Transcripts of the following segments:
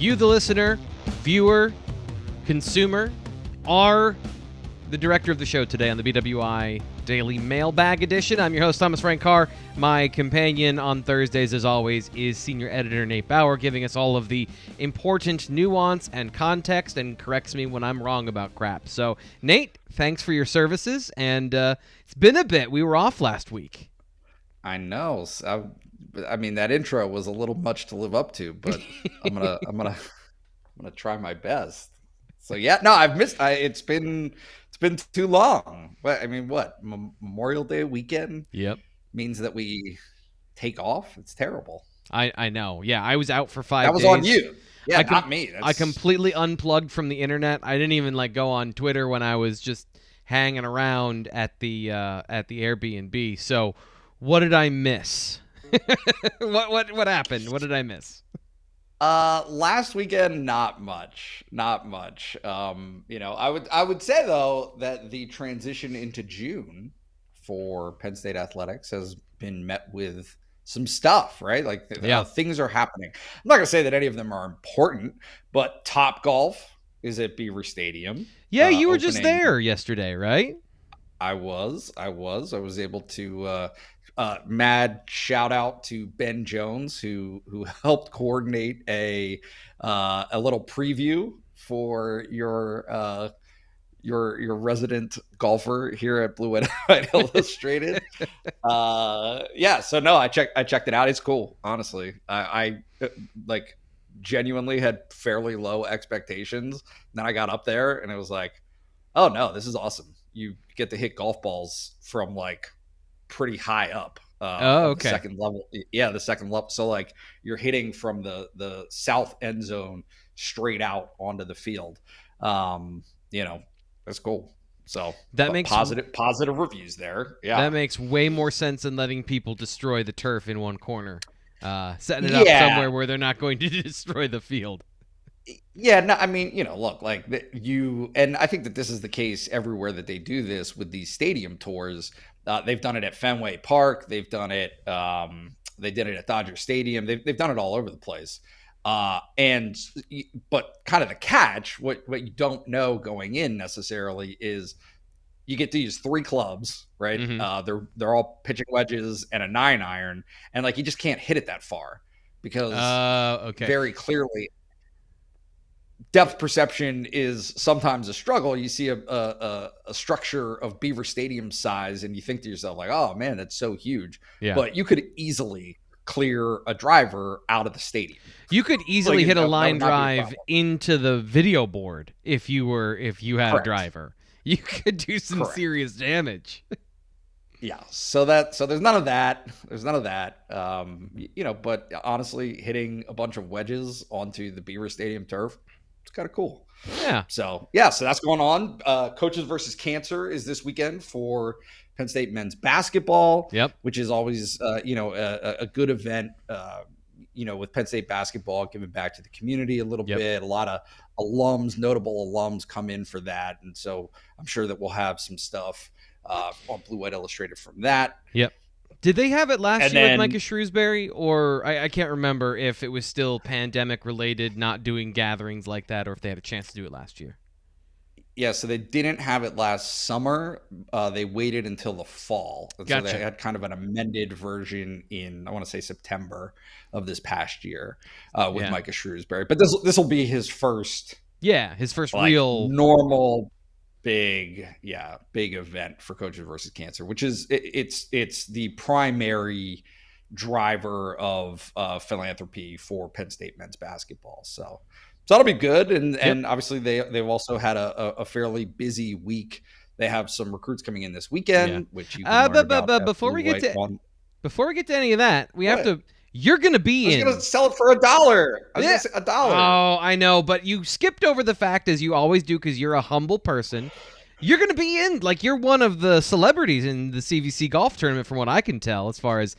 You, the listener, viewer, consumer, are the director of the show today on the BWI Daily Mailbag Edition. I'm your host, Thomas Frank Carr. My companion on Thursdays, as always, is senior editor Nate Bauer, giving us all of the important nuance and context and corrects me when I'm wrong about crap. So, Nate, thanks for your services, and it's been a bit. We were off last week. I know. I mean, that intro was a little much to live up to, but I'm gonna try my best. So yeah, no, I've missed. It's been too long. But I mean, what Memorial Day weekend? Yep, means that we take off. It's terrible. I know. Yeah, I was out for 5 days. That was on you. Yeah, not me. I completely unplugged from the internet. I didn't even go on Twitter when I was just hanging around at the Airbnb. So, what did I miss? What happened? What did I miss? Last weekend, not much. I would say though that the transition into June for Penn State athletics has been met with some stuff, right? Things are happening. I'm not gonna say that any of them are important, but Top Golf is at Beaver Stadium. Yeah, you were just there yesterday, right? I was able to mad shout out to Ben Jones who helped coordinate a little preview for your resident golfer here at Blue and White Illustrated. So no, I checked it out. It's cool, honestly. I genuinely had fairly low expectations. Then I got up there and it was like, oh no, this is awesome. You get to hit golf balls from pretty high up. Okay. The second level. Yeah, the second level. So you're hitting from the south end zone straight out onto the field. That's cool. So that makes positive reviews there. Yeah, that makes way more sense than letting people destroy the turf in one corner, setting it up somewhere where they're not going to destroy the field. Yeah, no, I mean, look, and I think that this is the case everywhere that they do this with these stadium tours. They've done it at Fenway Park. They've done it. They did it at Dodger Stadium. They've done it all over the place. But kind of the catch, what you don't know going in necessarily is you get to use 3 clubs, right? Mm-hmm. They're all pitching wedges and a 9-iron, and you just can't hit it that far because very clearly depth perception is sometimes a struggle. You see a structure of Beaver Stadium size and you think to yourself oh man, that's so huge. Yeah. But you could easily clear a driver out of the stadium. You could easily hit a line drive into the video board if you had a driver. You could do some serious damage. Yeah. So there's none of that. But honestly, hitting a bunch of wedges onto the Beaver Stadium turf, it's kind of cool. Yeah. So that's going on. Coaches versus Cancer is this weekend for Penn State men's basketball. Yep. Which is always, a good event, with Penn State basketball, giving back to the community a little bit. A lot of notable alums come in for that. And so I'm sure that we'll have some stuff on Blue White Illustrated from that. Yep. Did they have it last year with Micah Shrewsbury, or I can't remember if it was still pandemic related, not doing gatherings like that, or if they had a chance to do it last year? Yeah, so they didn't have it last summer. They waited until the fall. Gotcha. So they had kind of an amended version in, I want to say, September of this past year with Micah Shrewsbury. But this will be his first. Yeah, his first real normal big event for Coaches versus Cancer, which is it's the primary driver of philanthropy for Penn State men's basketball. So that'll be good. And obviously they've also had a fairly busy week. They have some recruits coming in this weekend, which you can learn about. Before we get to any of that, we have to. You're going to be in. I was going to sell it for $1. I was going to say $1. Oh, I know, but you skipped over the fact, as you always do, because you're a humble person. You're going to be in, you're one of the celebrities in the CVC golf tournament, from what I can tell, as far as,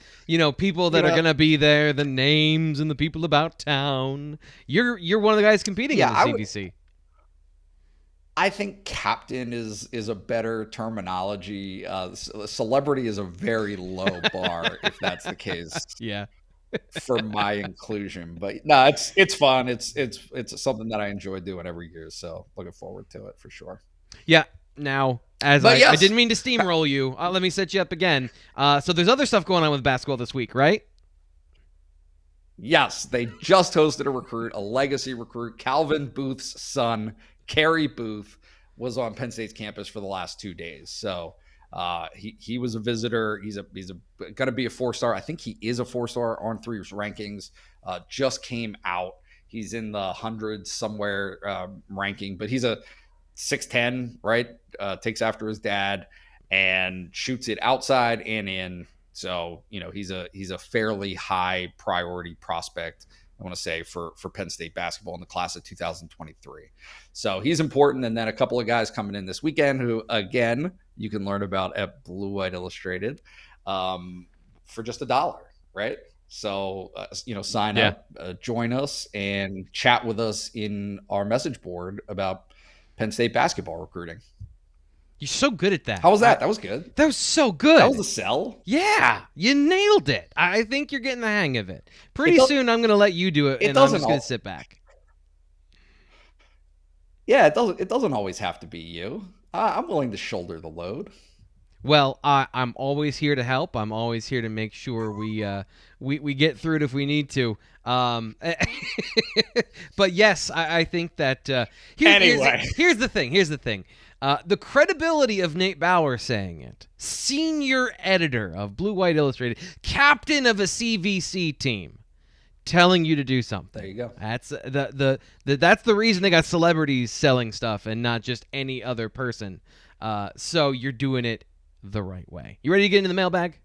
people that are going to be there, the names and the people about town. You're one of the guys competing in the CVC. I think captain is a better terminology. Celebrity is a very low bar, if that's the case. Yeah. for my inclusion. But no, it's fun. It's something that I enjoy doing every year. So looking forward to it for sure. Yeah. Now, as But I yes, didn't mean to steamroll you. Let me set you up again. So there's other stuff going on with basketball this week, right? yes, they just hosted a recruit, a legacy recruit. Calvin Booth's son, Carey Booth, was on Penn State's campus for the last 2 days. So he was a visitor. He's going to be a 4-star. I think he is a 4-star on 3's rankings. Just came out. He's in the hundreds somewhere ranking, but he's a 6'10", right? Takes after his dad and shoots it outside and in. So, he's a fairly high priority prospect, I want to say, for Penn State basketball in the class of 2023. So he's important. And then a couple of guys coming in this weekend who, again, you can learn about at Blue White Illustrated for just $1, right? So, sign up, join us, and chat with us in our message board about Penn State basketball recruiting. You're so good at that. How was that? That was good. That was so good. That was a sell. Yeah, you nailed it. I think you're getting the hang of it. Pretty soon, I'm going to let you do it, and I'm just going to sit back. Yeah, it doesn't always have to be you. I'm willing to shoulder the load. Well, I'm always here to help. I'm always here to make sure we get through it if we need to. But yes, I think that. Here's the thing. The credibility of Nate Bauer saying it, senior editor of Blue White Illustrated, captain of a CVC team, telling you to do something. There you go. That's that's the reason they got celebrities selling stuff and not just any other person. So you're doing it the right way. You ready to get into the mailbag?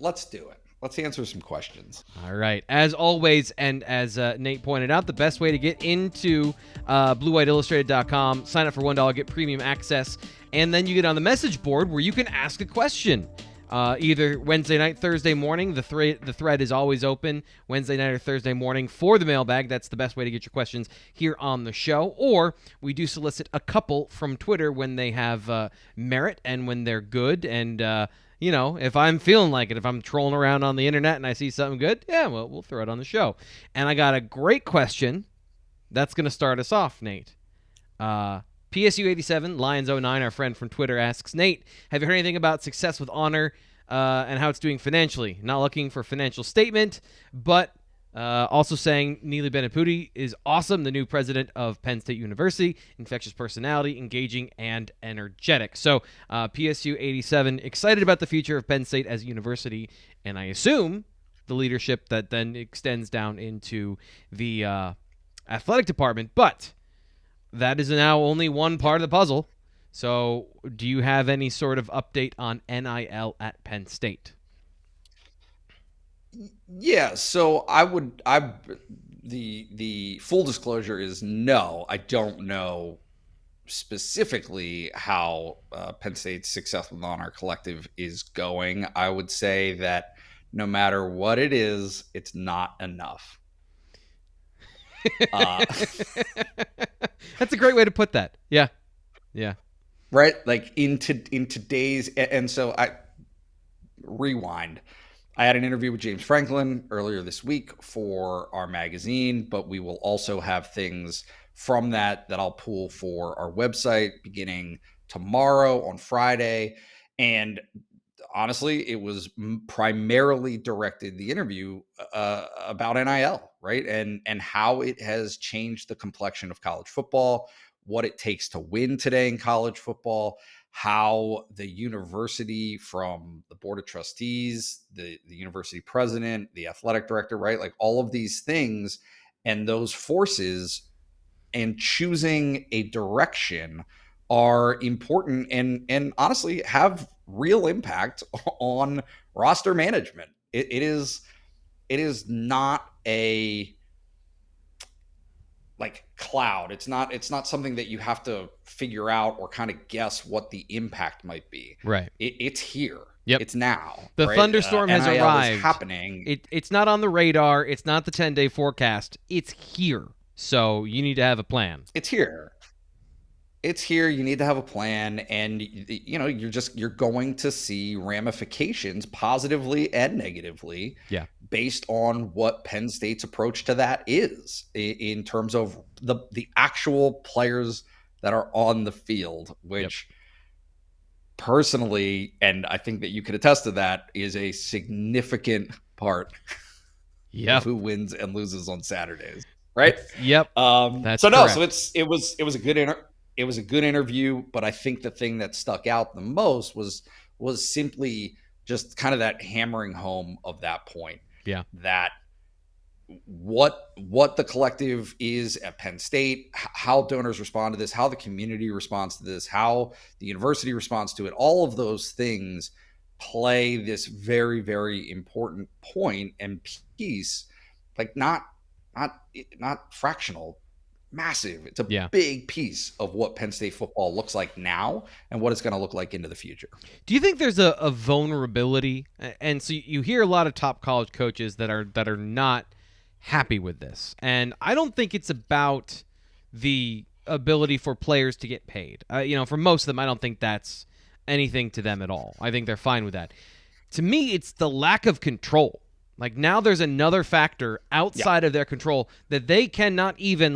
Let's do it. Let's answer some questions. All right. As always, and as Nate pointed out, the best way to get into BlueWhiteIllustrated.com, sign up for $1, get premium access, and then you get on the message board where you can ask a question. Either Wednesday night, Thursday morning. The thread is always open Wednesday night or Thursday morning for the mailbag. That's the best way to get your questions here on the show. Or we do solicit a couple from Twitter when they have merit and when they're good. And, if I'm feeling like it, if I'm trolling around on the internet and I see something good, yeah, well, we'll throw it on the show. And I got a great question that's going to start us off, Nate. PSU87, Lions09, our friend from Twitter, asks, Nate, have you heard anything about Success with Honor and how it's doing financially? Not looking for a financial statement, but also saying Neely Beneputi is awesome, the new president of Penn State University, infectious personality, engaging, and energetic. So PSU87, excited about the future of Penn State as a university, and I assume the leadership that then extends down into the athletic department, but that is now only one part of the puzzle. So do you have any sort of update on NIL at Penn State? Yeah, so the full disclosure is no, I don't know specifically how Penn State's Success with Honor Collective is going. I would say that no matter what it is, it's not enough. That's a great way to put that. Yeah. Right? Like in today's, and so I rewind. I had an interview with James Franklin earlier this week for our magazine, but we will also have things from that I'll pull for our website beginning tomorrow on Friday. And honestly, it was primarily directed, the interview, about NIL, right? And how it has changed the complexion of college football, what it takes to win today in college football, how the university, from the board of trustees, the university president, the athletic director, right? Like all of these things and those forces and choosing a direction are important and honestly have real impact on roster management. It is not a like cloud. It's not something that you have to figure out or kind of guess what the impact might be. Right. It's here. Yep. It's now. The right? thunderstorm has NIL arrived. Is happening. It's not on the radar. It's not the 10-day forecast. It's here. So you need to have a plan. It's here. It's here. You need to have a plan, and you're going to see ramifications positively and negatively Yeah. based on what Penn State's approach to that is in terms of the actual players that are on the field, Yep. which personally, and I think that you could attest to that, is a significant part of Yep. who wins and loses on Saturdays, right? Yep. That's So no, so correct. it was a good interview, but I think the thing that stuck out the most was simply just kind of that hammering home of that point, Yeah. that what the collective is at Penn State, how donors respond to this, how the community responds to this, how the university responds to it, all of those things play this very, very important point and piece, like not fractional, massive. It's a Yeah. big piece of what Penn State football looks like now and what it's going to look like into the future. Do you think there's a vulnerability? And so you hear a lot of top college coaches that are not happy with this. And I don't think it's about the ability for players to get paid. For most of them, I don't think that's anything to them at all. I think they're fine with that. To me, it's the lack of control. Like, now there's another factor outside of their control that they cannot even,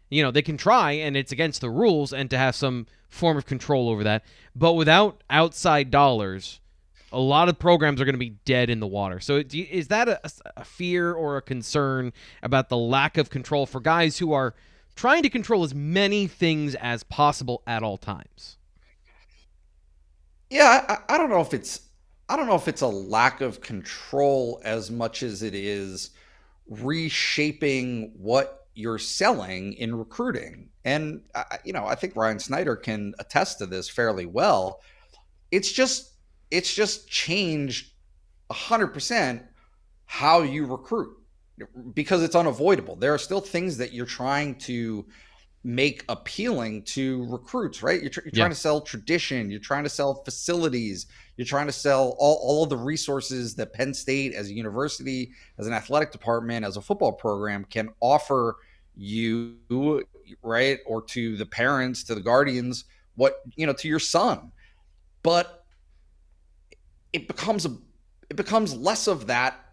they can try, and it's against the rules, and to have some form of control over that. But without outside dollars, a lot of programs are going to be dead in the water. So is that a fear or a concern about the lack of control for guys who are trying to control as many things as possible at all times? Yeah, I don't know if it's a lack of control as much as it is reshaping what you're selling in recruiting. And I think Ryan Snyder can attest to this fairly well. It's just changed 100% how you recruit, because it's unavoidable. There are still things that you're trying to make appealing to recruits, right? You're Yeah. trying to sell tradition, you're trying to sell facilities, you're trying to sell all of the resources that Penn State as a university, as an athletic department, as a football program can offer you, right? Or to the parents, to the guardians, to your son. But it becomes less of that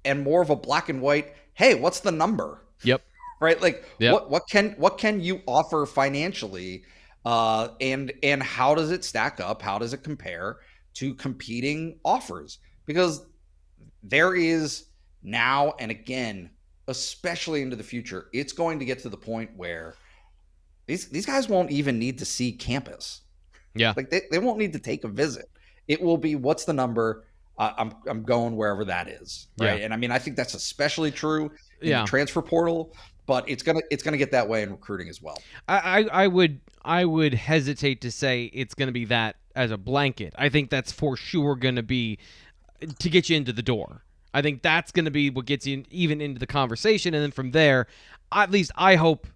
and more of a black and white, hey, what's the number? Yep. Right? Like, Yep. what can you offer financially, and how does it stack up? How does it compare to competing offers? Because there is now, and again, especially into the future, it's going to get to the point where these guys won't even need to see campus. Yeah. Like, they won't need to take a visit. It will be, what's the number? I'm going wherever that is, right? Yeah. And I mean, I think that's especially true in the Yeah. transfer portal, but it's gonna get that way in recruiting as well. I would hesitate to say it's going to be that as a blanket. I think that's for sure going to be to get you into the door. I think that's going to be what gets you even into the conversation, and then from there, at least I hope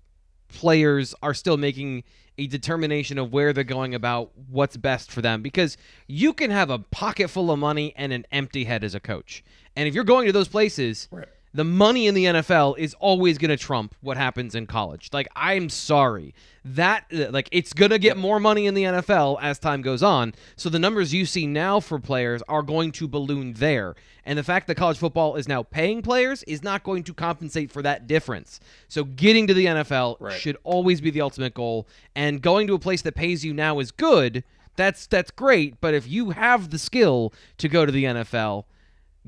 players are still making a determination of where they're going about what's best for them, because you can have a pocket full of money and an empty head as a coach. And if you're going to those places, Right. the money in the NFL is always going to trump what happens in college. Like, I'm sorry. It's going to get more money in the NFL as time goes on. So the numbers you see now for players are going to balloon there. And the fact that college football is now paying players is not going to compensate for that difference. So getting to the NFL should always be the ultimate goal. And going to a place that pays you now is good. That's great. But if you have the skill to go to the NFL,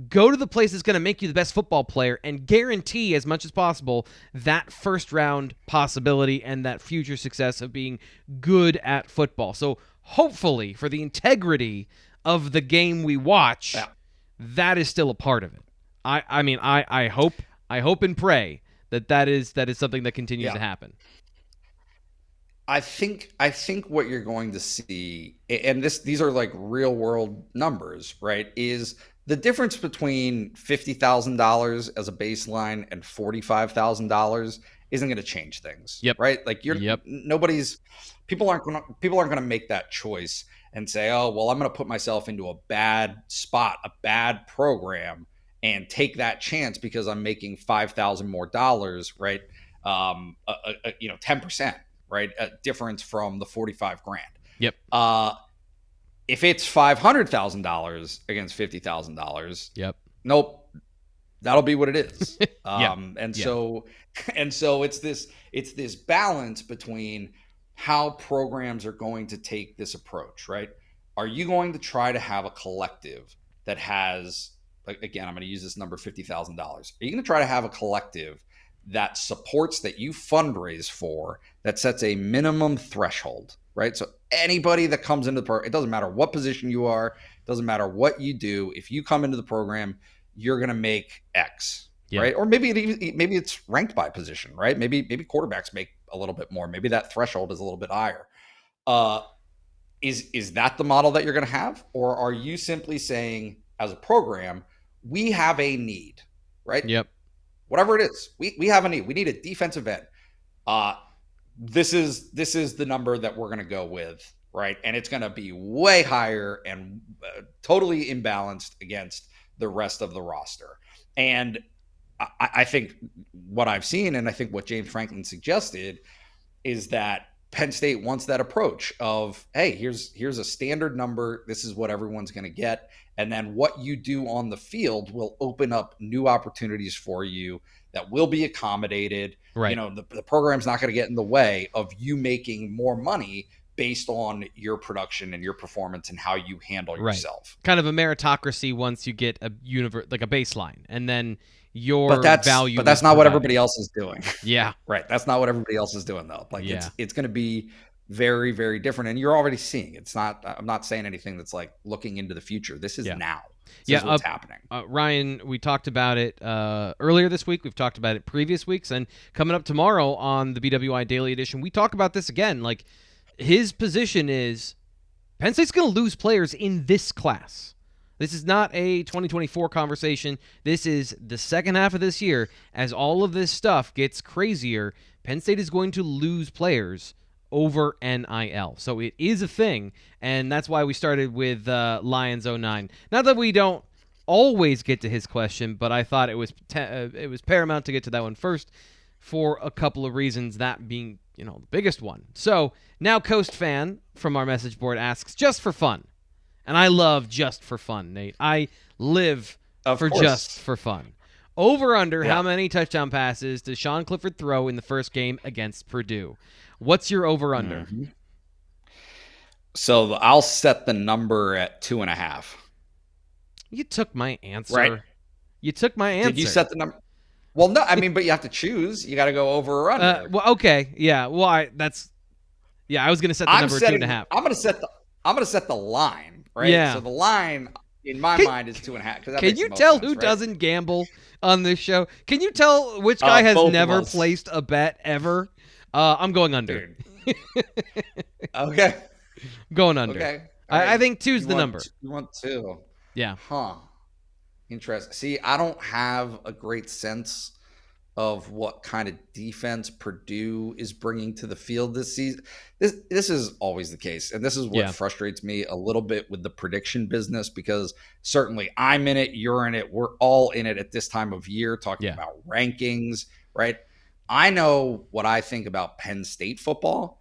go to the place that's going to make you the best football player and guarantee as much as possible that first round possibility and that future success of being good at football. So hopefully, for the integrity of the game we watch, that is still a part of it. I hope and pray that is something that continues to happen. I think what you're going to see, and these are like real world numbers, right? Is the difference between $50,000 as a baseline and $45,000 isn't going to change things. Yep. Right? Like, Yep. people aren't going to make that choice and say, oh, well, I'm going to put myself into a bad spot, a bad program, and take that chance because I'm making $5,000 more dollars, right? 10%. right? A difference from the 45 grand. Yep. If it's $500,000 against $50,000, Yep. nope, that'll be what it is. Yeah. So it's this balance between how programs are going to take this approach, right? Are you going to try to have a collective that has, like, again, I'm going to use this number, $50,000. Are you going to try to have a collective that supports, that you fundraise for, that sets a minimum threshold, right? So anybody that comes into the program, it doesn't matter what position you are, it doesn't matter what you do. If you come into the program, you're going to make X, right? Or maybe it's ranked by position, right? Maybe quarterbacks make a little bit more. Maybe that threshold is a little bit higher. Is that the model that you're going to have? Or are you simply saying, as a program, we have a need, right? Yep. Whatever it is, we have a need. We need a defensive end. This is the number that we're going to go with, right? And it's going to be way higher and totally imbalanced against the rest of the roster. And I think what I've seen, and I think what James Franklin suggested, is that Penn State wants that approach of, hey, here's a standard number. This is what everyone's going to get. And then what you do on the field will open up new opportunities for you that will be accommodated. Right. You know, the program's not going to get in the way of you making more money based on your production and your performance and how you handle yourself. Kind of a meritocracy once you get a like a baseline, and then your value. But that's not what everybody else is doing. Yeah. Right. That's not what everybody else is doing, though. Like, it's going to be very, very different. And you're already seeing it's not, I'm not saying anything that's like looking into the future. This is now. This is what's happening. Ryan, we talked about it earlier this week. We've talked about it previous weeks, and coming up tomorrow on the BWI Daily Edition, we talk about this again. Like, his position is Penn State's going to lose players in this class. This is not a 2024 conversation. This is the second half of this year. As all of this stuff gets crazier, Penn State is going to lose players over NIL. So it is a thing, and that's why we started with Lions 09. Not that we don't always get to his question, but I thought it was paramount to get to that one first for a couple of reasons, that being, the biggest one. So now Coast Fan from our message board asks, just for fun. And I love just for fun, Nate. I live for just for fun. Over under, how many touchdown passes does Sean Clifford throw in the first game against Purdue? What's your over under? Mm-hmm. So I'll set the number at 2.5. You took my answer. Right. You took my answer. Did you set the number? Well, no. I mean, but you have to choose. You got to go over or under. Well, okay. Yeah. Well, I was going to set the number 2.5. I'm going to set the line. Right. Yeah. So the line in my mind is 2.5. Can you tell who doesn't gamble on this show? Can you tell which guy has never placed a bet ever? I'm going under. Okay. Going under. Okay. I think 2's the number. You want 2? Yeah. Huh. Interesting. See, I don't have a great sense of what kind of defense Purdue is bringing to the field this season. This is always the case, and this is what frustrates me a little bit with the prediction business, because certainly I'm in it, you're in it, we're all in it at this time of year talking about rankings, right? I know what I think about Penn State football.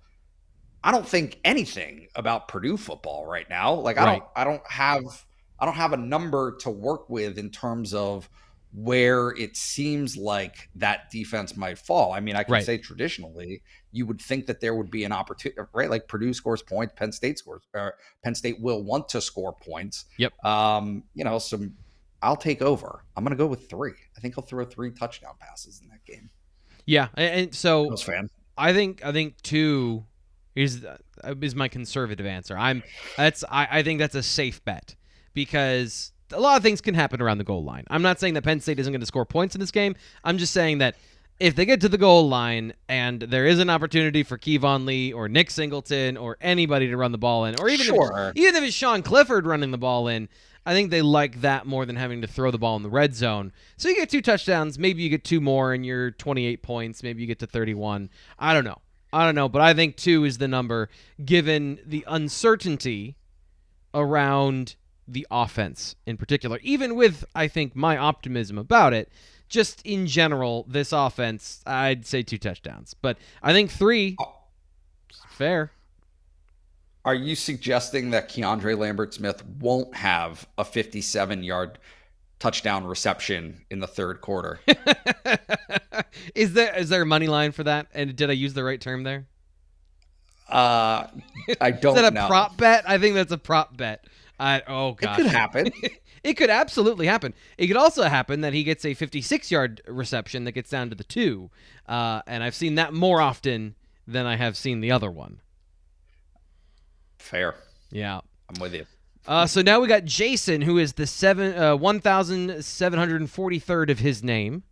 I don't think anything about Purdue football right now. Like, I don't have a number to work with in terms of where it seems like that defense might fall. I mean, I can say traditionally, you would think that there would be an opportunity, right? Like, Purdue scores points, Penn State will want to score points. Yep. So I'll take over. I'm going to go with 3. I think I'll throw 3 touchdown passes in that game. Yeah, and so I think 2 is my conservative answer. I think that's a safe bet, because a lot of things can happen around the goal line. I'm not saying that Penn State isn't going to score points in this game. I'm just saying that if they get to the goal line and there is an opportunity for Kevon Lee or Nick Singleton or anybody to run the ball in, or even if it's Sean Clifford running the ball in, I think they like that more than having to throw the ball in the red zone. So you get 2 touchdowns. Maybe you get 2 more and you're 28 points. Maybe you get to 31. I don't know. But I think 2 is the number, given the uncertainty around the offense in particular. Even with, I think, my optimism about it, just in general, this offense, I'd say 2 touchdowns. But I think 3 Fair. Are you suggesting that Keandre Lambert-Smith won't have a 57-yard touchdown reception in the third quarter? Is there a money line for that? And did I use the right term there? I don't Is that a know. prop bet? I think that's a prop bet. Oh, gosh. It could happen. It could absolutely happen. It could also happen that he gets a 56-yard reception that gets down to the 2. And I've seen that more often than I have seen the other one. Fair. Yeah. I'm with you. So now we got Jason, who is the 1,743rd of his name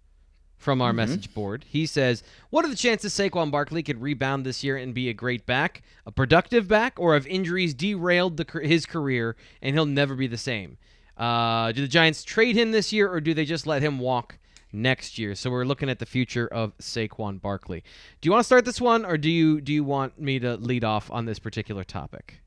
from our message board. He says, what are the chances Saquon Barkley could rebound this year and be a great back, a productive back, or have injuries derailed his career and he'll never be the same? Do the Giants trade him this year, or do they just let him walk next year? So we're looking at the future of Saquon Barkley. Do you want to start this one, or do you want me to lead off on this particular topic?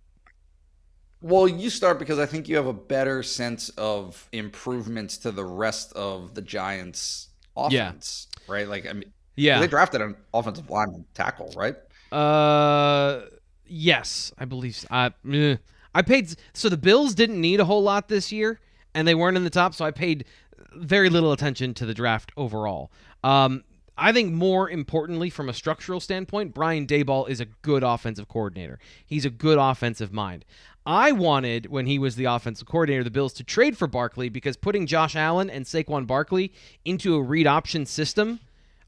Well, you start because I think you have a better sense of improvements to the rest of the Giants' offense, right? Like, I mean, they drafted an offensive lineman tackle, right? Yes, I believe so. I paid. So the Bills didn't need a whole lot this year, and they weren't in the top, so I paid very little attention to the draft overall. I think more importantly, from a structural standpoint, Brian Daboll is a good offensive coordinator. He's a good offensive mind. I wanted, when he was the offensive coordinator, the Bills to trade for Barkley because putting Josh Allen and Saquon Barkley into a read option system,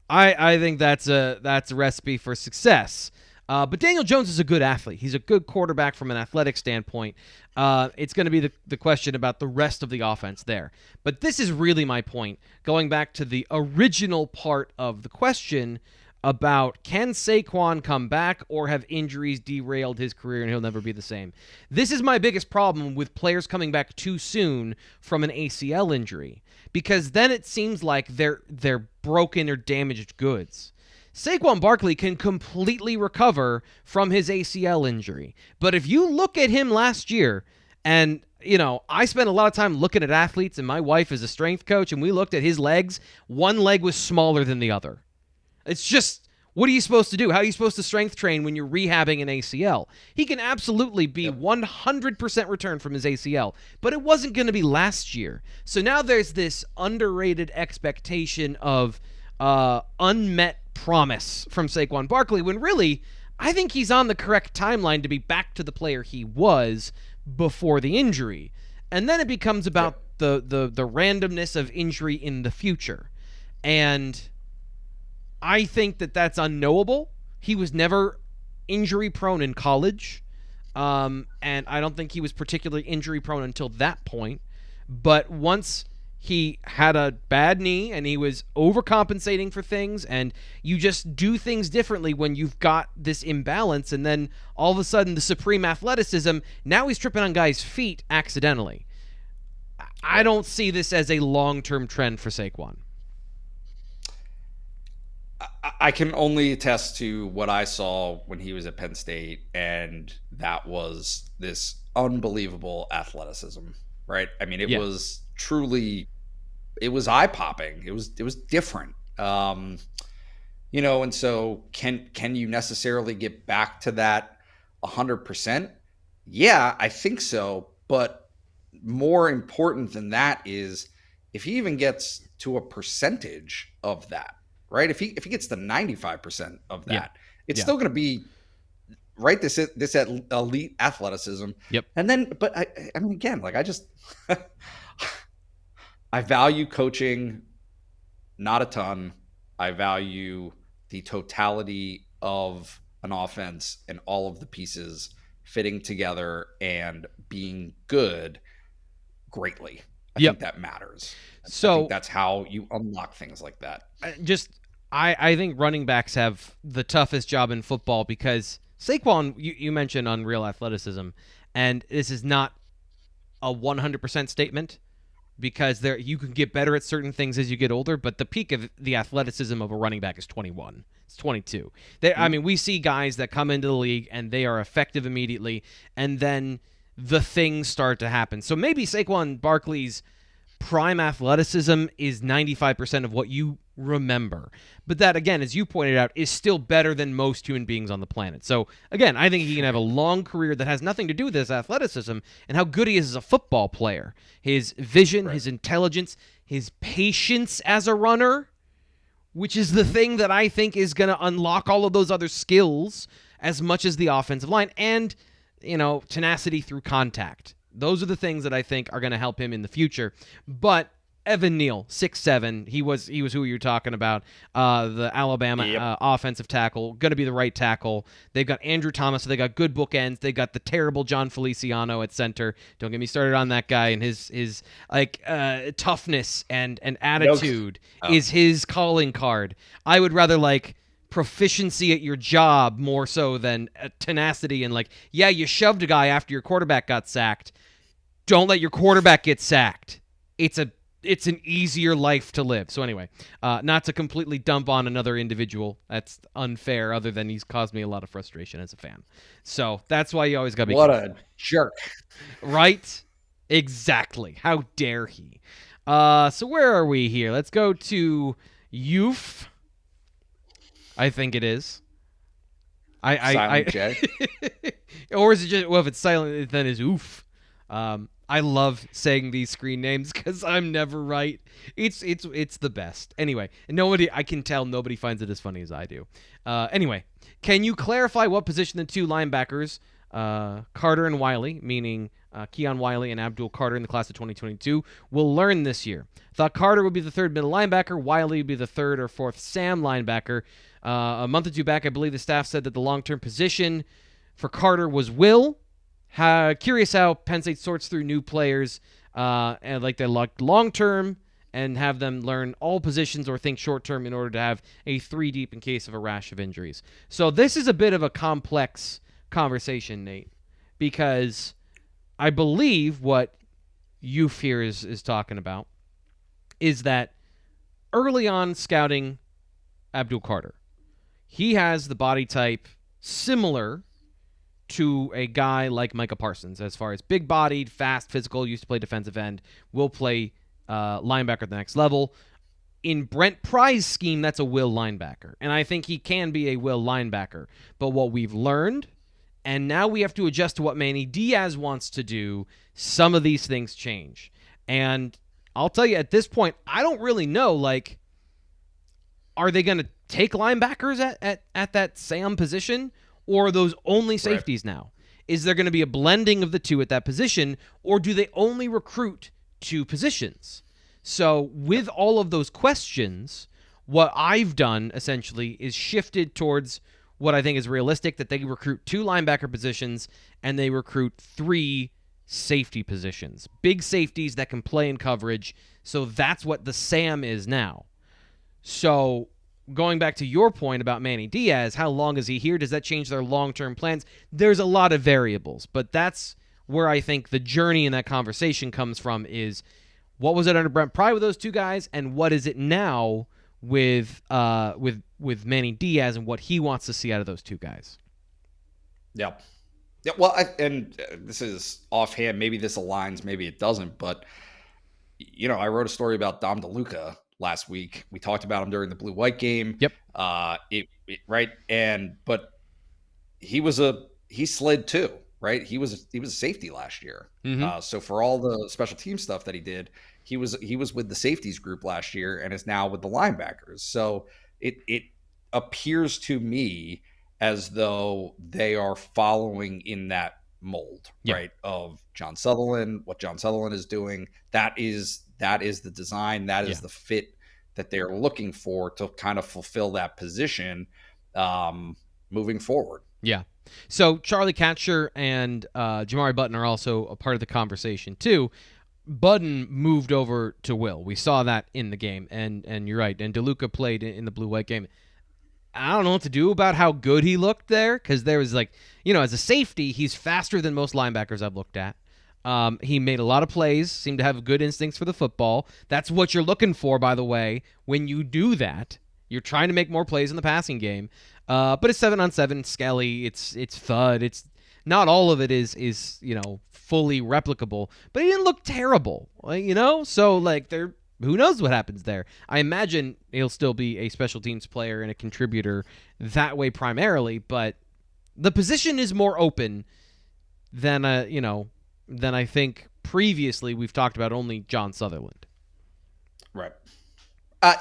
I think that's a recipe for success. But Daniel Jones is a good athlete. He's a good quarterback from an athletic standpoint. It's going to be the question about the rest of the offense there. But this is really my point, going back to the original part of the question about can Saquon come back or have injuries derailed his career and he'll never be the same. This is my biggest problem with players coming back too soon from an ACL injury, because then it seems like they're broken or damaged goods. Saquon Barkley can completely recover from his ACL injury. But if you look at him last year, and, I spent a lot of time looking at athletes, and my wife is a strength coach, and we looked at his legs. One leg was smaller than the other. It's just, what are you supposed to do? How are you supposed to strength train when you're rehabbing an ACL? He can absolutely be 100% return from his ACL, but it wasn't going to be last year. So now there's this underrated expectation of unmet promise from Saquon Barkley, when really, I think he's on the correct timeline to be back to the player he was before the injury. And then it becomes about the randomness of injury in the future. And I think that's unknowable. He was never injury prone in college. And I don't think he was particularly injury prone until that point. But once he had a bad knee and he was overcompensating for things, and you just do things differently when you've got this imbalance, and then all of a sudden the supreme athleticism, now he's tripping on guys' feet accidentally. I don't see this as a long-term trend for Saquon. I can only attest to what I saw when he was at Penn State, and that was this unbelievable athleticism, right? I mean, it was truly, it was eye-popping. It was different. And so can you necessarily get back to that 100%? Yeah, I think so. But more important than that is if he even gets to a percentage of that, right? If he gets to 95% of that, it's still going to be right. This elite athleticism. Yep. And then, but I mean, again, like I value coaching, not a ton. I value the totality of an offense and all of the pieces fitting together and being good greatly. I think that matters. So I think that's how you unlock things like that. I think running backs have the toughest job in football because Saquon, you mentioned unreal athleticism, and this is not a 100% statement because you can get better at certain things as you get older, but the peak of the athleticism of a running back is 21. It's 22. I mean, we see guys that come into the league and they are effective immediately, and then the things start to happen. So maybe Saquon Barkley's prime athleticism is 95% of what you remember. But that, again, as you pointed out, is still better than most human beings on the planet. So, again, I think he can have a long career that has nothing to do with his athleticism and how good he is as a football player. His vision, his intelligence, his patience as a runner, which is the thing that I think is going to unlock all of those other skills as much as the offensive line, and, tenacity through contact. Those are the things that I think are going to help him in the future. But Evan Neal, 6'7", he was who you're talking about, the Alabama offensive tackle, going to be the right tackle. They've got Andrew Thomas, so they got good bookends. They got the terrible John Feliciano at center. Don't get me started on that guy, and his toughness and attitude is his calling card. I would rather proficiency at your job more so than tenacity and you shoved a guy after your quarterback got sacked. Don't let your quarterback get sacked. It's an easier life to live. So anyway, not to completely dump on another individual. That's unfair, other than he's caused me a lot of frustration as a fan. So that's why you always got to be careful. A jerk. Right? Exactly. How dare he? So where are we here? Let's go to Youth. I think it is. Silent J. Or is it just, if it's silent, then it's oof. I love saying these screen names because I'm never right. It's the best. Anyway, I can tell nobody finds it as funny as I do. Anyway, can you clarify what position the two linebackers, Carter and Wiley, meaning Keon Wiley and Abdul Carter in the class of 2022, will learn this year? Thought Carter would be the third middle linebacker, Wiley would be the third or fourth Sam linebacker. A month or two back, I believe the staff said that the long-term position for Carter was Will. Curious how Penn State sorts through new players and their long-term and have them learn all positions or think short-term in order to have a 3 deep in case of a rash of injuries. So this is a bit of a complex conversation, Nate, because I believe what Youth here is talking about is that early on scouting Abdul Carter, he has the body type similar to a guy like Micah Parsons as far as big-bodied, fast, physical, used to play defensive end, will play linebacker at the next level. In Brent Pry's scheme, that's a will linebacker, and I think he can be a will linebacker. But what we've learned, and now we have to adjust to what Manny Diaz wants to do, some of these things change. And I'll tell you, at this point, I don't really know, are they going to take linebackers at that Sam position, or are those only safeties now? Is there going to be a blending of the two at that position, or do they only recruit 2 positions? So with all of those questions, what I've done essentially is shifted towards what I think is realistic, that they recruit 2 linebacker positions and they recruit 3 safety positions. Big safeties that can play in coverage. So that's what the Sam is now. So going back to your point about Manny Diaz, how long is he here? Does that change their long-term plans? There's a lot of variables, but that's where I think the journey in that conversation comes from is what was it under Brent Pry with those 2 guys, and what is it now with Manny Diaz and what he wants to see out of those 2 guys? Yeah. Yeah. Well, this is offhand. Maybe this aligns, maybe it doesn't. But I wrote a story about Dom DeLuca last week. We talked about him during the blue-white game. Yep. Right. But he slid too, right? He was a safety last year. Mm-hmm. So for all the special team stuff that he did, he was with the safeties group last year and is now with the linebackers. So it appears to me as though they are following in that mold, right? Of John Sutherland, what John Sutherland is doing. That is the design. That is the fit that they're looking for to kind of fulfill that position moving forward. Yeah. So Charlie Katcher and Jamari Button are also a part of the conversation too. Button moved over to Will. We saw that in the game, and you're right. And DeLuca played in the blue-white game. I don't know what to do about how good he looked there, because there was as a safety, he's faster than most linebackers I've looked at. He made a lot of plays, seemed to have good instincts for the football. That's what you're looking for, by the way, when you do that. You're trying to make more plays in the passing game. But it's 7-on-7, Skelly, it's thud. It's not all of it is fully replicable, but he didn't look terrible. So who knows what happens there? I imagine he'll still be a special teams player and a contributor that way primarily, but the position is more open than than I think previously we've talked about only John Sutherland. Right.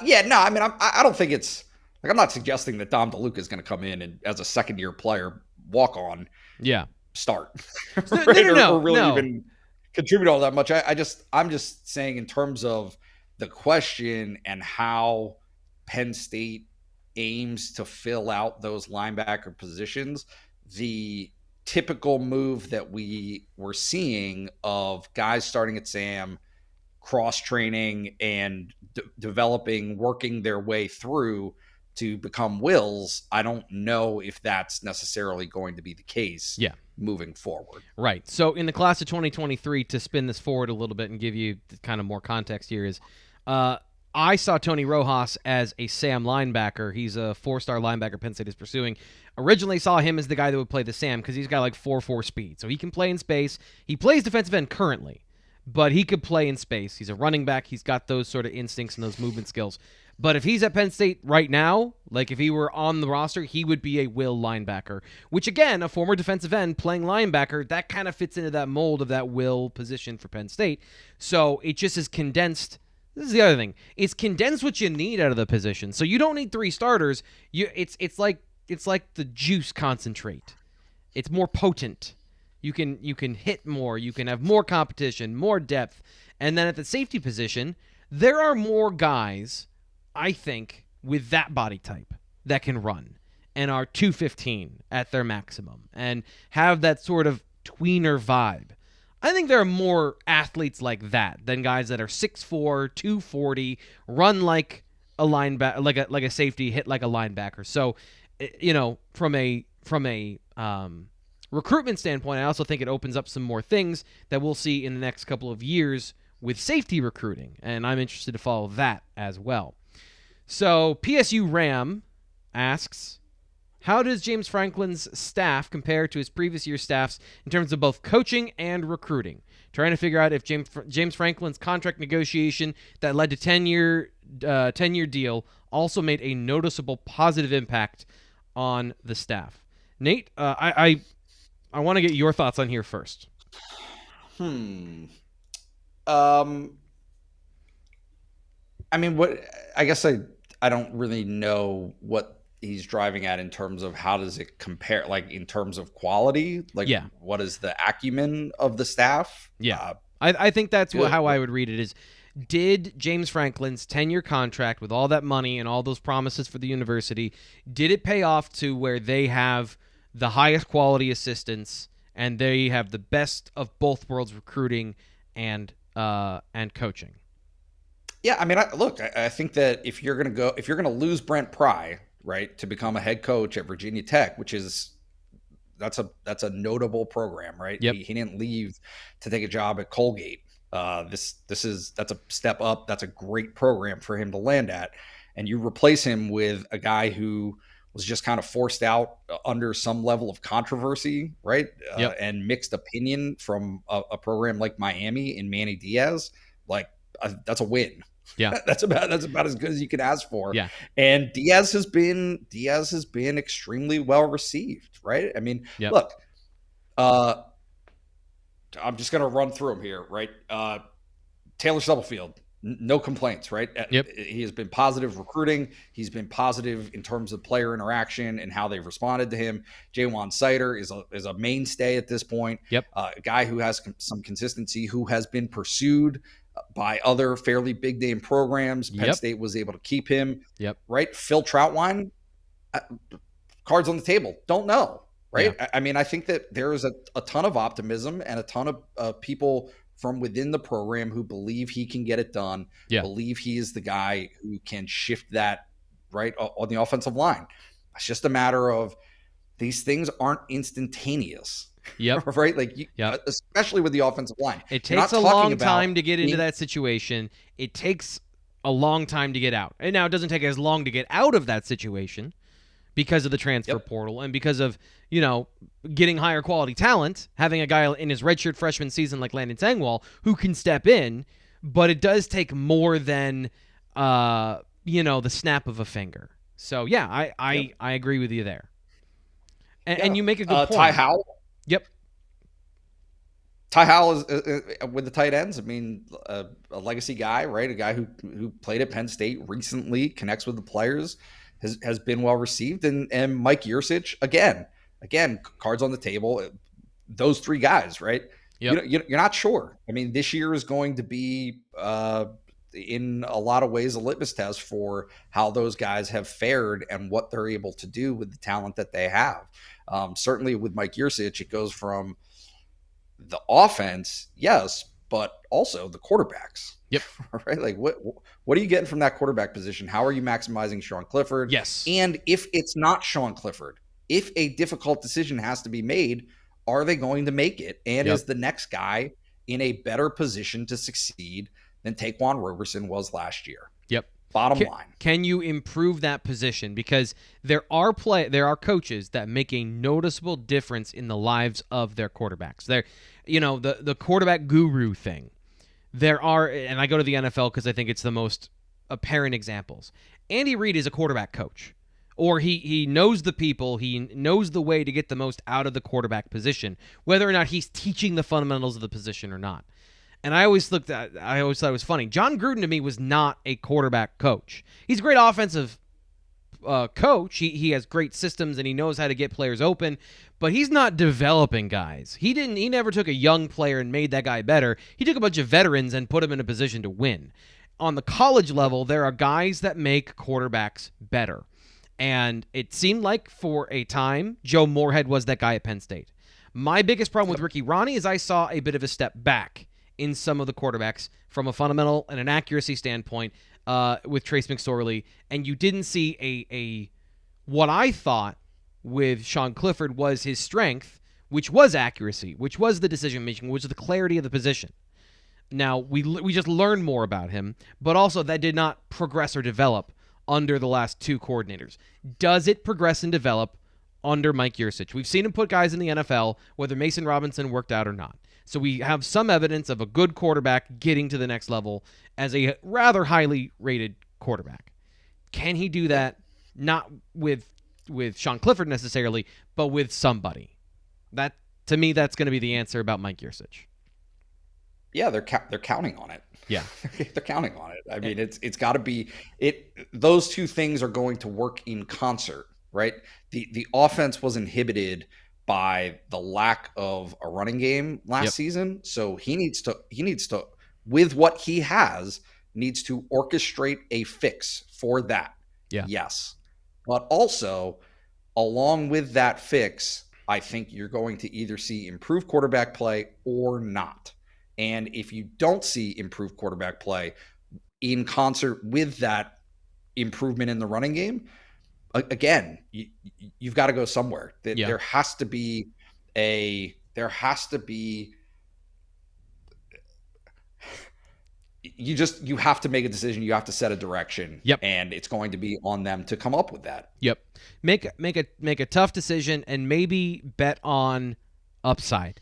Yeah, no, I mean, I don't think it's like, I'm not suggesting that Dom DeLuca is going to come in and as a second-year player walk on, start, right? No, or really even contribute all that much. I'm just saying in terms of the question and how Penn State aims to fill out those linebacker positions, the typical move that we were seeing of guys starting at Sam, cross-training and developing, working their way through to become wills, I don't know if that's necessarily going to be the case moving forward. Right. So in the class of 2023, to spin this forward a little bit and give you kind of more context here, is I saw Tony Rojas as a Sam linebacker. He's a 4-star linebacker Penn State is pursuing. Originally saw him as the guy that would play the Sam because he's got like 4.4 speed. So he can play in space. He plays defensive end currently, but he could play in space. He's a running back. He's got those sort of instincts and those movement skills. But if he's at Penn State right now, like if he were on the roster, he would be a will linebacker, which again, a former defensive end playing linebacker, that kind of fits into that mold of that will position for Penn State. So it just is condensed. This is the other thing. It's condensed what you need out of the position. So you don't need 3 starters. It's like the juice concentrate. It's more potent. You can hit more. You can have more competition, more depth. And then at the safety position, there are more guys, I think, with that body type that can run and are 215 at their maximum and have that sort of tweener vibe. I think there are more athletes like that than guys that are 6'4", 240, run like a linebacker, like a safety, hit like a linebacker. So, from a recruitment standpoint, I also think it opens up some more things that we'll see in the next couple of years with safety recruiting, and I'm interested to follow that as well. So PSU Ram asks, how does James Franklin's staff compare to his previous year staffs in terms of both coaching and recruiting? Trying to figure out if James Franklin's contract negotiation that led to 10-year deal also made a noticeable positive impact on the staff. Nate, I want to get your thoughts on here first. I mean, I guess I don't really know what he's driving at in terms of how does it compare, like in terms of quality, like what is the acumen of the staff? I think that's how I would read it is, did James Franklin's 10-year contract with all that money and all those promises for the university, did it pay off to where they have the highest quality assistants and they have the best of both worlds, recruiting and coaching? Yeah, I mean, I think that if you're gonna lose Brent Pry, right, to become a head coach at Virginia Tech, which is that's a notable program, right? Yep. He didn't leave to take a job at Colgate. That's a step up. That's a great program for him to land at, and you replace him with a guy who was just kind of forced out under some level of controversy, right? And mixed opinion from a program like Miami in Manny Diaz. Like that's a win. Yeah, that's about as good as you can ask for. Yeah, and Diaz has been extremely well received, right? I mean, look, I'm just gonna run through them here, right? Taylor Stubblefield, no complaints, right? Yep. He has been positive recruiting. He's been positive in terms of player interaction and how they've responded to him. Jaywan Sider is a mainstay at this point. Yep. A guy who has some consistency, who has been pursued by other fairly big name programs. Penn State was able to keep him. Yep. Right. Phil Troutwine, cards on the table. Don't know. Right. Yeah. I mean, I think that there is a ton of optimism and a ton of people from within the program who believe he can get it done. Yeah. Believe he is the guy who can shift that right on the offensive line. It's just a matter of these things aren't instantaneous. Yep. Right? Like, especially with the offensive line. It takes a long time to get into that situation. It takes a long time to get out. And now it doesn't take as long to get out of that situation because of the transfer portal and because of, getting higher quality talent, having a guy in his redshirt freshman season like Landon Sangwall who can step in. but it does take more than the snap of a finger. So yeah, I agree with you there. And you make a good point. Ty Howell. Yep. Ty Howell is with the tight ends. I mean, a legacy guy, right? A guy who played at Penn State recently, connects with the players, has been well received. And Mike Yurcich, again, cards on the table. Those three guys, right? Yep. You're not sure. I mean, this year is going to be, in a lot of ways, a litmus test for how those guys have fared and what they're able to do with the talent that they have. Certainly with Mike Yurcich, it goes from the offense, yes, but also the quarterbacks. Yep. Right? Like what are you getting from that quarterback position? How are you maximizing Sean Clifford? Yes. And if it's not Sean Clifford, if a difficult decision has to be made, are they going to make it? And is the next guy in a better position to succeed than Taquan Roberson was last year? Yep. Bottom line. Can you improve that position? Because there are coaches that make a noticeable difference in the lives of their quarterbacks. The quarterback guru thing. There are, and I go to the NFL because I think it's the most apparent examples. Andy Reid is a quarterback coach, or he knows the people, he knows the way to get the most out of the quarterback position, whether or not he's teaching the fundamentals of the position or not. And I always thought it was funny. John Gruden to me was not a quarterback coach. He's a great offensive coach. He has great systems and he knows how to get players open, but he's not developing guys. He never took a young player and made that guy better. He took a bunch of veterans and put them in a position to win. On the college level, there are guys that make quarterbacks better. And it seemed like for a time, Joe Moorhead was that guy at Penn State. My biggest problem with Ricky Ronnie is I saw a bit of a step back in some of the quarterbacks from a fundamental and an accuracy standpoint with Trace McSorley, and you didn't see a what I thought with Sean Clifford was his strength, which was accuracy, which was the decision making, which was the clarity of the position. Now we just learned more about him, but also that did not progress or develop under the last two coordinators. Does it progress and develop under Mike Yurcich? We've seen him put guys in the NFL, whether Mason Robinson worked out or not. So we have some evidence of a good quarterback getting to the next level as a rather highly rated quarterback. Can he do that? Not with Sean Clifford necessarily, but with somebody. That, to me, that's going to be the answer about Mike Yurcich. Yeah, they're counting on it. Yeah, they're counting on it. I mean, it's got to be it. Those two things are going to work in concert, right? The offense was inhibited by the lack of a running game last season. So he needs to, with what he has, needs to orchestrate a fix for that. Yeah. Yes. But also, along with that fix, I think you're going to either see improved quarterback play or not. And if you don't see improved quarterback play in concert with that improvement in the running game, again, you've got to go somewhere. There has to be you have to make a decision. You have to set a direction. Yep. And it's going to be on them to come up with that. Yep. Make a tough decision and maybe bet on upside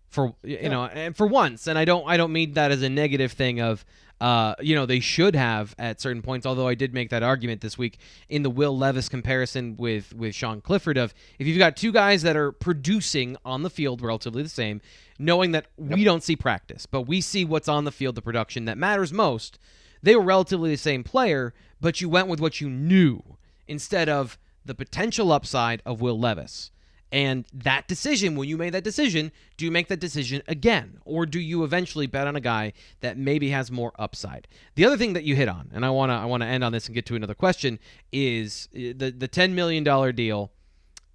for and for once. And I don't mean that as a negative thing of they should have at certain points, although I did make that argument this week in the Will Levis comparison with Sean Clifford of if you've got two guys that are producing on the field relatively the same, knowing that we don't see practice, but we see what's on the field, the production that matters most. They were relatively the same player, but you went with what you knew instead of the potential upside of Will Levis. And that decision, when you made that decision, do you make that decision again? Or do you eventually bet on a guy that maybe has more upside? The other thing that you hit on, and I want to end on this and get to another question, is the $10 million deal,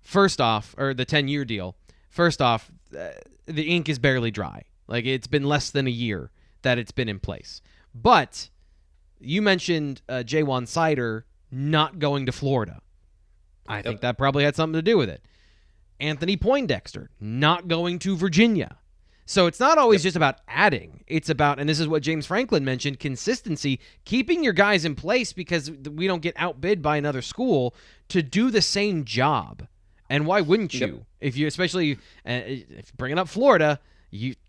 first off, or the 10-year deal. First off, the ink is barely dry. Like, it's been less than a year that it's been in place. But you mentioned Jaywan Sider not going to Florida. I think that probably had something to do with it. Anthony Poindexter not going to Virginia. So it's not always just about adding. It's about, and this is what James Franklin mentioned, consistency, keeping your guys in place because we don't get outbid by another school to do the same job. And why wouldn't you? If you, especially if bringing up Florida,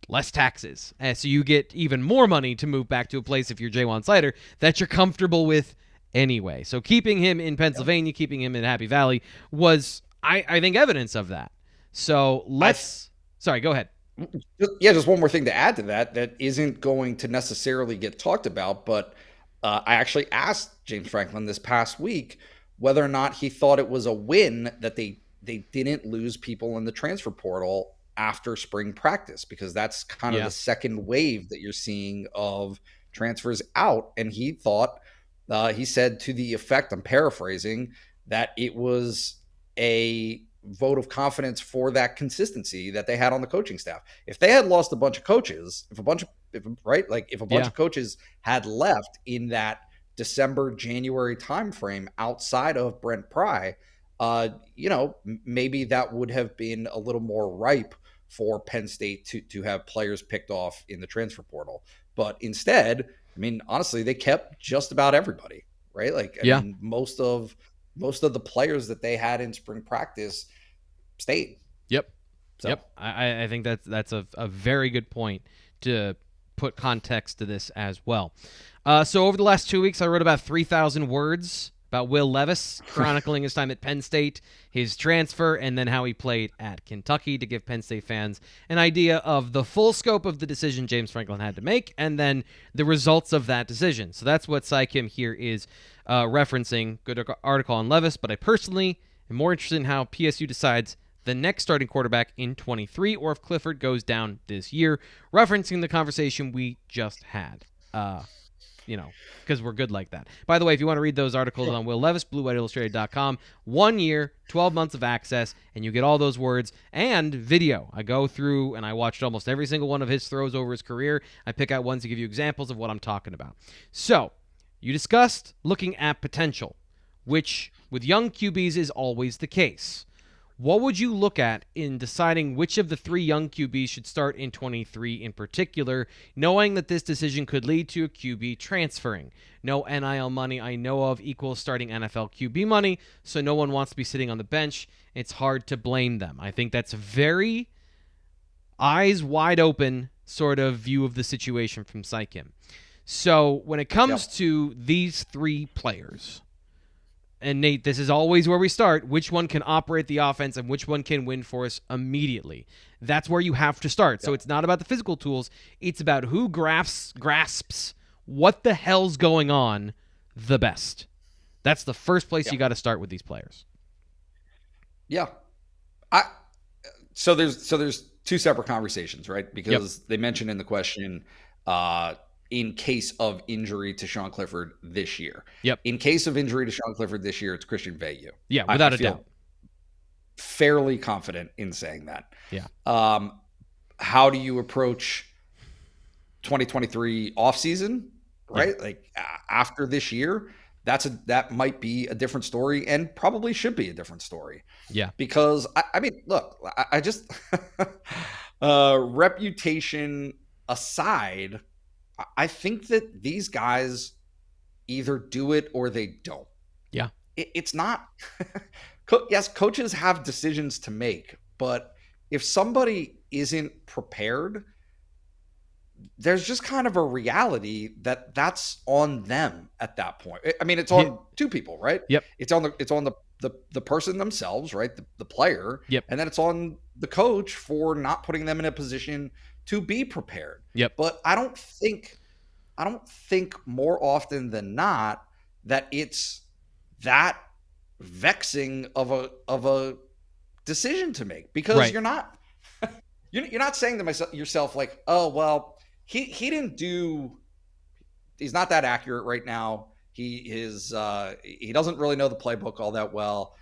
less taxes. So you get even more money to move back to a place if you're Jaywan Slider that you're comfortable with anyway. So keeping him in Pennsylvania, keeping him in Happy Valley was, I think, evidence of that. So sorry, go ahead. Just one more thing to add to that isn't going to necessarily get talked about, but I actually asked James Franklin this past week whether or not he thought it was a win that they didn't lose people in the transfer portal after spring practice, because that's kind of the second wave that you're seeing of transfers out. And he thought, he said to the effect, I'm paraphrasing, that it was a vote of confidence for that consistency that they had on the coaching staff. If they had lost a bunch of coaches, if a bunch of coaches had left in that December, January timeframe outside of Brent Pry, maybe that would have been a little more ripe for Penn State to have players picked off in the transfer portal. But instead, I mean, honestly, they kept just about everybody, right? Like, I mean, most of the players that they had in spring practice stayed. Yep. So. Yep. I think that's a very good point to put context to this as well. So over the last 2 weeks, I wrote about 3,000 words about Will Levis, chronicling his time at Penn State, his transfer, and then how he played at Kentucky, to give Penn State fans an idea of the full scope of the decision James Franklin had to make, and then the results of that decision. So that's what Sykim here is referencing. Good article on Levis, but I personally am more interested in how PSU decides the next starting quarterback in 23, or if Clifford goes down this year, referencing the conversation we just had. Because we're good like that. By the way, if you want to read those articles on Will Levis, BlueWhiteIllustrated.com, 1 year, 12 months of access, and you get all those words and video. I go through and I watched almost every single one of his throws over his career. I pick out ones to give you examples of what I'm talking about. So, you discussed looking at potential, which with young QBs is always the case. What would you look at in deciding which of the three young QBs should start in 23 in particular, knowing that this decision could lead to a QB transferring? No NIL money I know of equals starting NFL QB money, so no one wants to be sitting on the bench. It's hard to blame them. I think that's a very eyes wide open sort of view of the situation from Sykim. So when it comes to these three players, and Nate, this is always where we start, which one can operate the offense and which one can win for us immediately. That's where you have to start. So it's not about the physical tools. It's about who grasps what the hell's going on the best. That's the first place you got to start with these players. Yeah. So there's two separate conversations, right? Because they mentioned in the question, in case of injury to Sean Clifford this year. Yep. In case of injury to Sean Clifford this year, it's Christian Veilleux. Yeah, without a doubt. Fairly confident in saying that. Yeah. How do you approach 2023 offseason, right? Yeah. Like after this year, that might be a different story, and probably should be a different story. Yeah. Because I mean, look, I just reputation aside, I think that these guys either do it or they don't. Yeah. It's not yes, coaches have decisions to make, but if somebody isn't prepared, there's just kind of a reality that that's on them at that point. I mean, it's on two people, right? Yep. It's on the person themselves, right? The player. Yep. And then it's on the coach for not putting them in a position to be prepared. Yep. But I don't think more often than not that it's that vexing of a decision to make, because you're not saying to yourself like, oh well, he he's not that accurate right now. He doesn't really know the playbook all that well.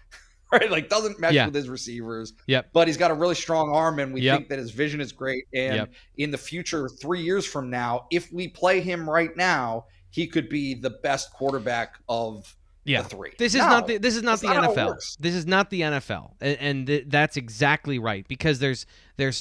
Right? Like doesn't mesh with his receivers. Yep. But he's got a really strong arm, and we think that his vision is great. And in the future, 3 years from now, if we play him right now, he could be the best quarterback of the three. This is not the NFL. This is not the NFL. And that's exactly right, because there's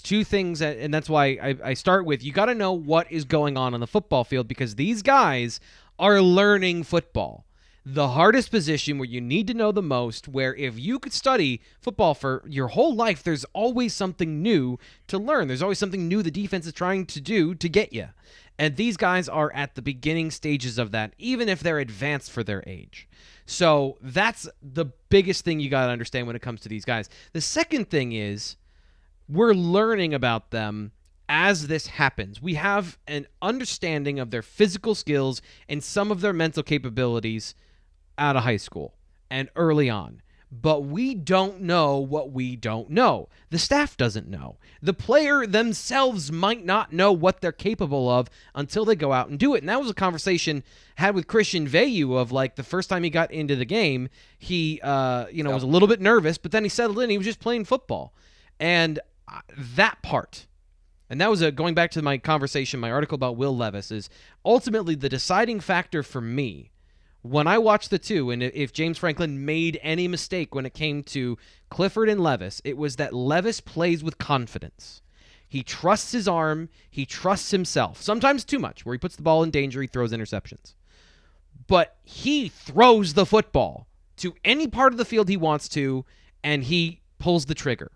two things and that's why I start with, you got to know what is going on the football field, because these guys are learning football. The hardest position where you need to know the most, where if you could study football for your whole life, there's always something new to learn. There's always something new the defense is trying to do to get you. And these guys are at the beginning stages of that, even if they're advanced for their age. So that's the biggest thing you got to understand when it comes to these guys. The second thing is we're learning about them as this happens. We have an understanding of their physical skills and some of their mental capabilities out of high school and early on. But we don't know what we don't know. The staff doesn't know. The player themselves might not know what they're capable of until they go out and do it. And that was a conversation had with Christian Veilleux of like the first time he got into the game, he was a little bit nervous, but then he settled in. He was just playing football. And that part, and that was going back to my conversation, my article about Will Levis, is ultimately the deciding factor for me when I watched the two, and if James Franklin made any mistake when it came to Clifford and Levis, it was that Levis plays with confidence. He trusts his arm. He trusts himself. Sometimes too much, where he puts the ball in danger, he throws interceptions. But he throws the football to any part of the field he wants to, and he pulls the trigger.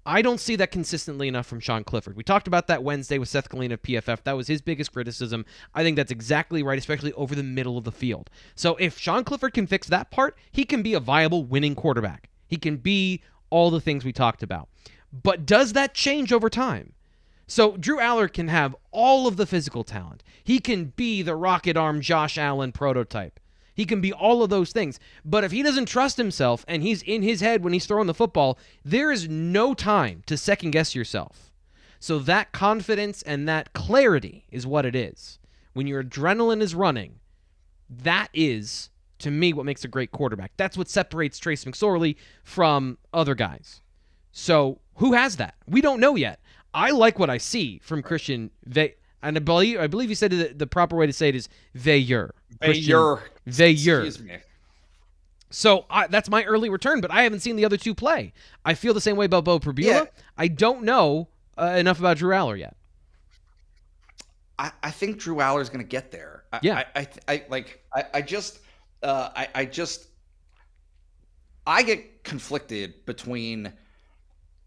I don't see that consistently enough from Sean Clifford. We talked about that Wednesday with Seth Galina of PFF. That was his biggest criticism. I think that's exactly right, especially over the middle of the field. So if Sean Clifford can fix that part, he can be a viable winning quarterback. He can be all the things we talked about. But does that change over time? So Drew Aller can have all of the physical talent. He can be the rocket arm Josh Allen prototype. He can be all of those things. But if he doesn't trust himself and he's in his head when he's throwing the football, there is no time to second guess yourself. So that confidence and that clarity is what it is. When your adrenaline is running, that is, to me, what makes a great quarterback. That's what separates Trace McSorley from other guys. So who has that? We don't know yet. I like what I see from Christian Veilleux. And I believe you said the proper way to say it is Veilleux. Veilleux. Excuse me. So that's my early return, but I haven't seen the other two play. I feel the same way about Beau Pribula. Yeah. I don't know enough about Drew Aller yet. I think Drew Aller is going to get there. I get conflicted between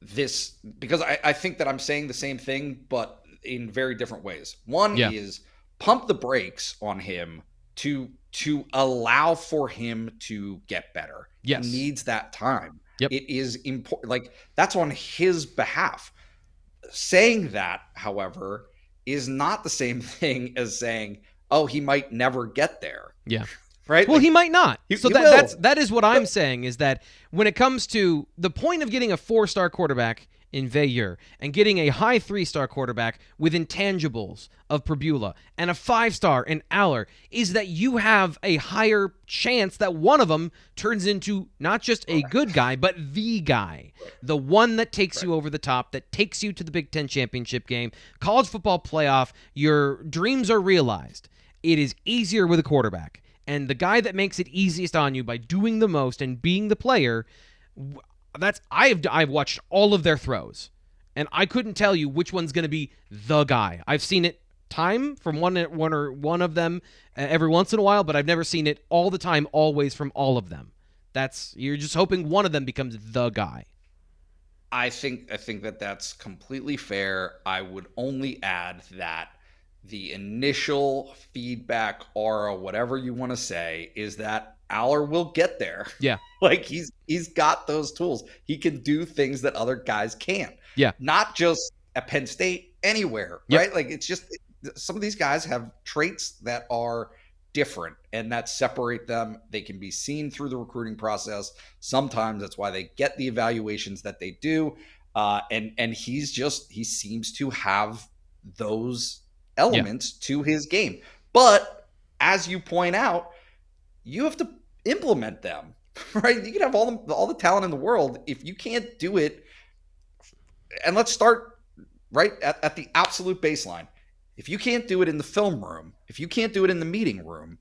this because I think that I'm saying the same thing, but in very different ways. One is pump the brakes on him to allow for him to get better. Yes. He needs that time. Yep. It is important. Like that's on his behalf. Saying that, however, is not the same thing as saying, oh, he might never get there. Yeah. Right? Well, he might not. So will. that is what I'm saying is that when it comes to the point of getting a 4-star quarterback in Veilleux and getting a high 3-star quarterback with intangibles of Pribula and a 5-star in Aller is that you have a higher chance that one of them turns into not just a good guy, but the guy, the one that takes you over the top, that takes you to the Big Ten championship game, college football playoff. Your dreams are realized. It is easier with a quarterback. And the guy that makes it easiest on you by doing the most and being the player, I've watched all of their throws, and I couldn't tell you which one's going to be the guy. I've seen it time from one of them every once in a while, but I've never seen it all the time, always from all of them. You're just hoping one of them becomes the guy. I think that that's completely fair. I would only add that the initial feedback aura, whatever you want to say, is that Aller will get there. Yeah. Like he's got those tools. He can do things that other guys can't. Yeah. Not just at Penn State, anywhere, right? Like it's just some of these guys have traits that are different and that separate them. They can be seen through the recruiting process. Sometimes that's why they get the evaluations that they do. And he seems to have those elements to his game. But as you point out, you have to implement them, right? You can have all the talent in the world. If you can't do it, and let's start right at the absolute baseline. If you can't do it in the film room, if you can't do it in the meeting room,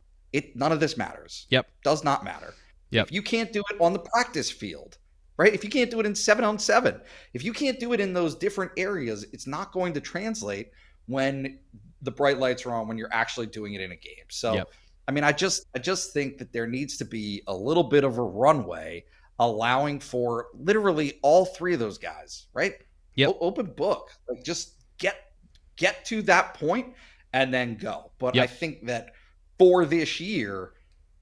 none of this matters. Yep. Does not matter. Yep. If you can't do it on the practice field, right? If you can't do it in 7-on-7, if you can't do it in those different areas, it's not going to translate when the bright lights are on, when you're actually doing it in a game. So I mean, I just think that there needs to be a little bit of a runway allowing for literally all three of those guys, right? Yep. Open book. Like just get to that point and then go. But I Yep. think that for this year,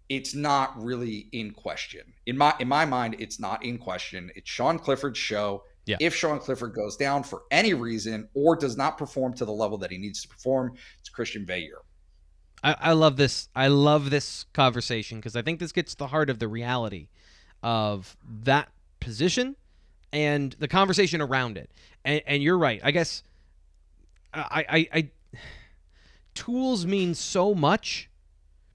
it's not really in question. In my mind, it's not in question. It's Sean Clifford's show. Yeah. If Sean Clifford goes down for any reason or does not perform to the level that he needs to perform, it's Christian Veilleux. I love this. I love this conversation because I think this gets to the heart of the reality of that position and the conversation around it. And you're right. I guess I tools mean so much,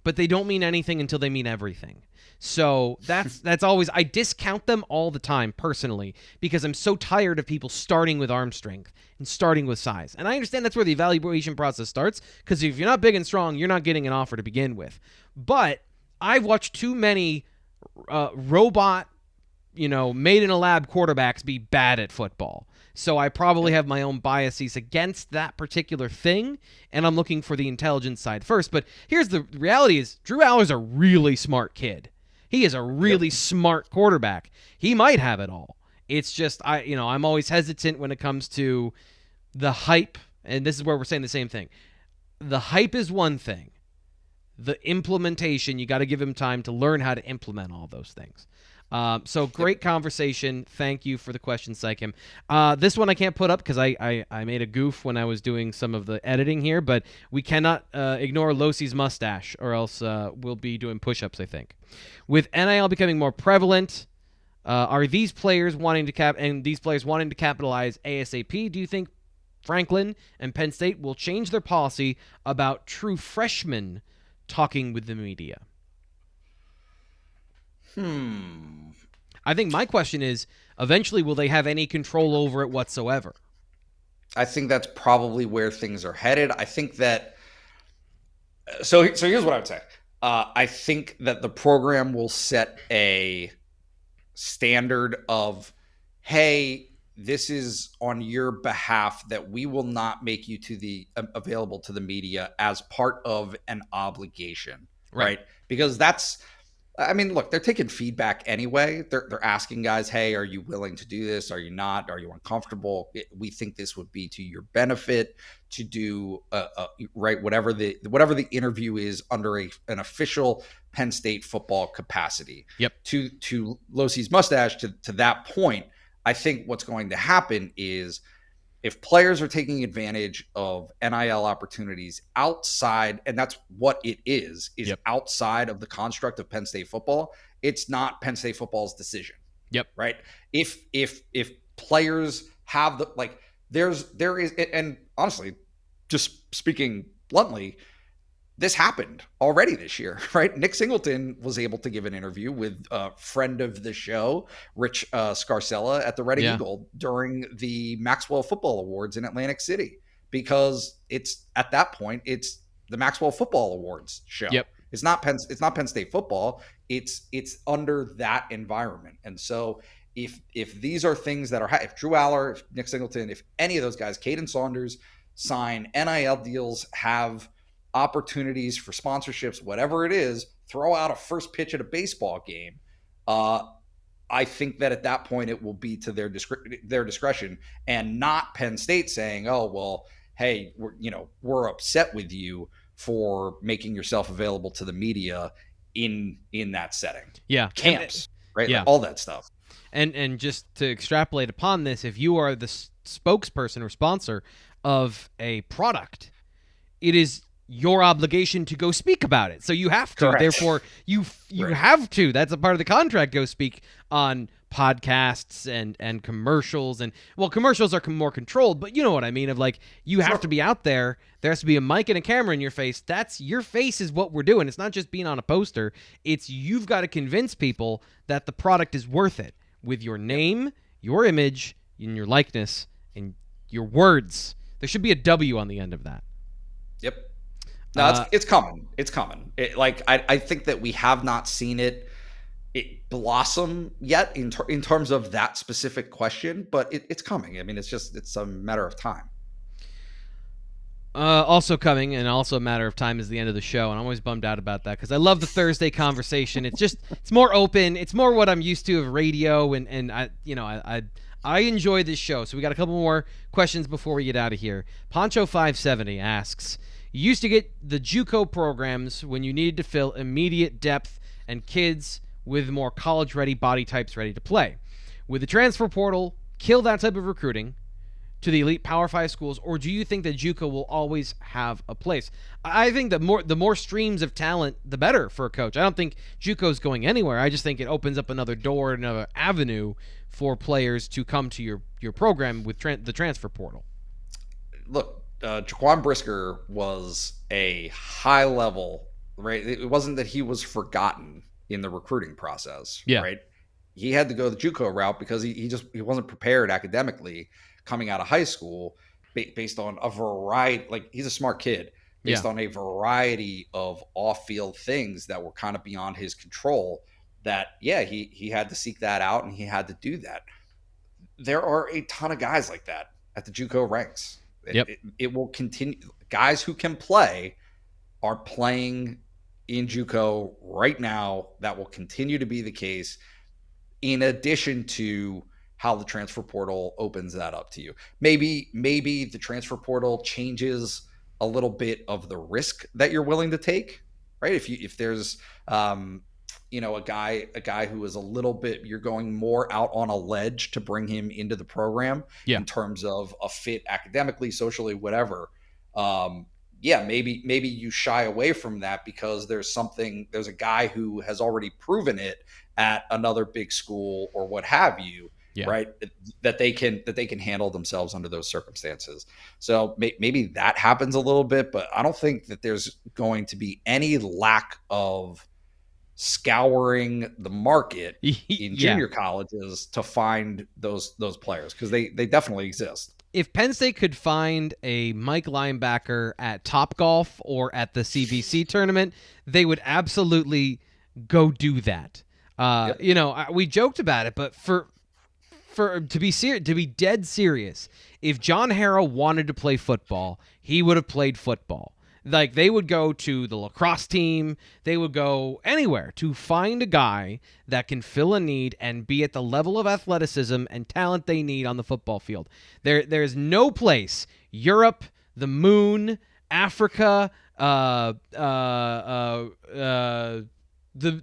but they don't mean anything until they mean everything. So that's always, I discount them all the time personally because I'm so tired of people starting with arm strength and starting with size. And I understand that's where the evaluation process starts because if you're not big and strong, you're not getting an offer to begin with. But I've watched too many robot, made in a lab quarterbacks be bad at football. So I probably have my own biases against that particular thing, and I'm looking for the intelligence side first. But here's the reality is Drew Aller's a really smart kid. He is a really smart quarterback. He might have it all. It's just I'm always hesitant when it comes to the hype, and this is where we're saying the same thing. The hype is one thing. The implementation, you got to give him time to learn how to implement all those things. So great conversation. Thank you for the question, Sycam. This one I can't put up because I made a goof when I was doing some of the editing here, but we cannot ignore Losi's mustache or else we'll be doing push-ups, I think. With NIL becoming more prevalent, are these players wanting to capitalize ASAP? Do you think Franklin and Penn State will change their policy about true freshmen talking with the media? I think my question is, eventually, will they have any control over it whatsoever? I think that's probably where things are headed. I think that so here's what I would say. I think that the program will set a standard of, hey, this is on your behalf that we will not make you available to the media as part of an obligation, right? Because look, they're taking feedback anyway. They're asking guys, hey, are you willing to do this? Are you not? Are you uncomfortable? We think this would be to your benefit to do whatever the interview is under an official Penn State football capacity. Yep. To Losi's mustache, to that point, I think what's going to happen is if players are taking advantage of NIL opportunities outside, and that's what it is outside of the construct of Penn State football, it's not Penn State football's decision. Yep. Right. If players have there is, and honestly, just speaking bluntly, this happened already this year, right? Nick Singleton was able to give an interview with a friend of the show, Rich Scarcella, at the Red Eagle during the Maxwell Football Awards in Atlantic City, because it's at that point it's the Maxwell Football Awards show. Yep. It's not Penn State football. It's under that environment, and so if these are things that are, if Drew Aller, if Nick Singleton, if any of those guys, Caden Saunders, sign NIL deals, have opportunities for sponsorships, whatever it is, throw out a first pitch at a baseball game, I think that at that point it will be to their discretion, and not Penn State saying, oh, well, hey, we're upset with you for making yourself available to the media in that setting. Yeah. Camps, right? Yeah. Like all that stuff. And just to extrapolate upon this, if you are the spokesperson or sponsor of a product, it is your obligation to go speak about it. So you have to. Correct. Therefore, you have to. That's a part of the contract. Go speak on podcasts and commercials. And, well, commercials are more controlled, but you know what I mean? Of like, you have to be out there. There has to be a mic and a camera in your face. Your face is what we're doing. It's not just being on a poster. It's you've got to convince people that the product is worth it with your name, your image, and your likeness, and your words. There should be a W on the end of that. Yep. No, it's coming. It's coming. I think that we have not seen it blossom yet in terms of that specific question, but it's coming. I mean, it's a matter of time. Also coming, and also a matter of time, is the end of the show, and I'm always bummed out about that because I love the Thursday conversation. It's more open. It's more what I'm used to of radio, and I enjoy this show. So we got a couple more questions before we get out of here. Poncho570 asks, you used to get the JUCO programs when you needed to fill immediate depth and kids with more college-ready body types ready to play. Would the transfer portal kill that type of recruiting to the elite Power 5 schools, or do you think that JUCO will always have a place? I think that the more streams of talent, the better for a coach. I don't think JUCO is going anywhere. I just think it opens up another door, another avenue for players to come to your program with the transfer portal. Look, Jaquan Brisker was a high level, right? It wasn't that he was forgotten in the recruiting process, right? He had to go the JUCO route because he wasn't prepared academically coming out of high school based on a variety, like he's a smart kid based on a variety of off-field things that were kind of beyond his control that, he had to seek that out and he had to do that. There are a ton of guys like that at the JUCO ranks. It will continue. Guys who can play are playing in JUCO right now. That will continue to be the case, in addition to how the transfer portal opens that up to you. Maybe the transfer portal changes a little bit of the risk that you're willing to take, right? If there's a guy who is a little bit, you're going more out on a ledge to bring him into the program in terms of a fit academically, socially, whatever. Maybe you shy away from that because there's a guy who has already proven it at another big school or what have you. Right. That they can handle themselves under those circumstances. So maybe that happens a little bit, but I don't think that there's going to be any lack of scouring the market in junior colleges to find those players, because they definitely exist. If Penn State could find a Mike Linebacker at Topgolf or at the CVC tournament, they would absolutely go do that. We joked about it, but to be dead serious, if John Harrow wanted to play football, he would have played football. Like, they would go to the lacrosse team, they would go anywhere to find a guy that can fill a need and be at the level of athleticism and talent they need on the football field. There's no place, Europe, the moon, Africa, the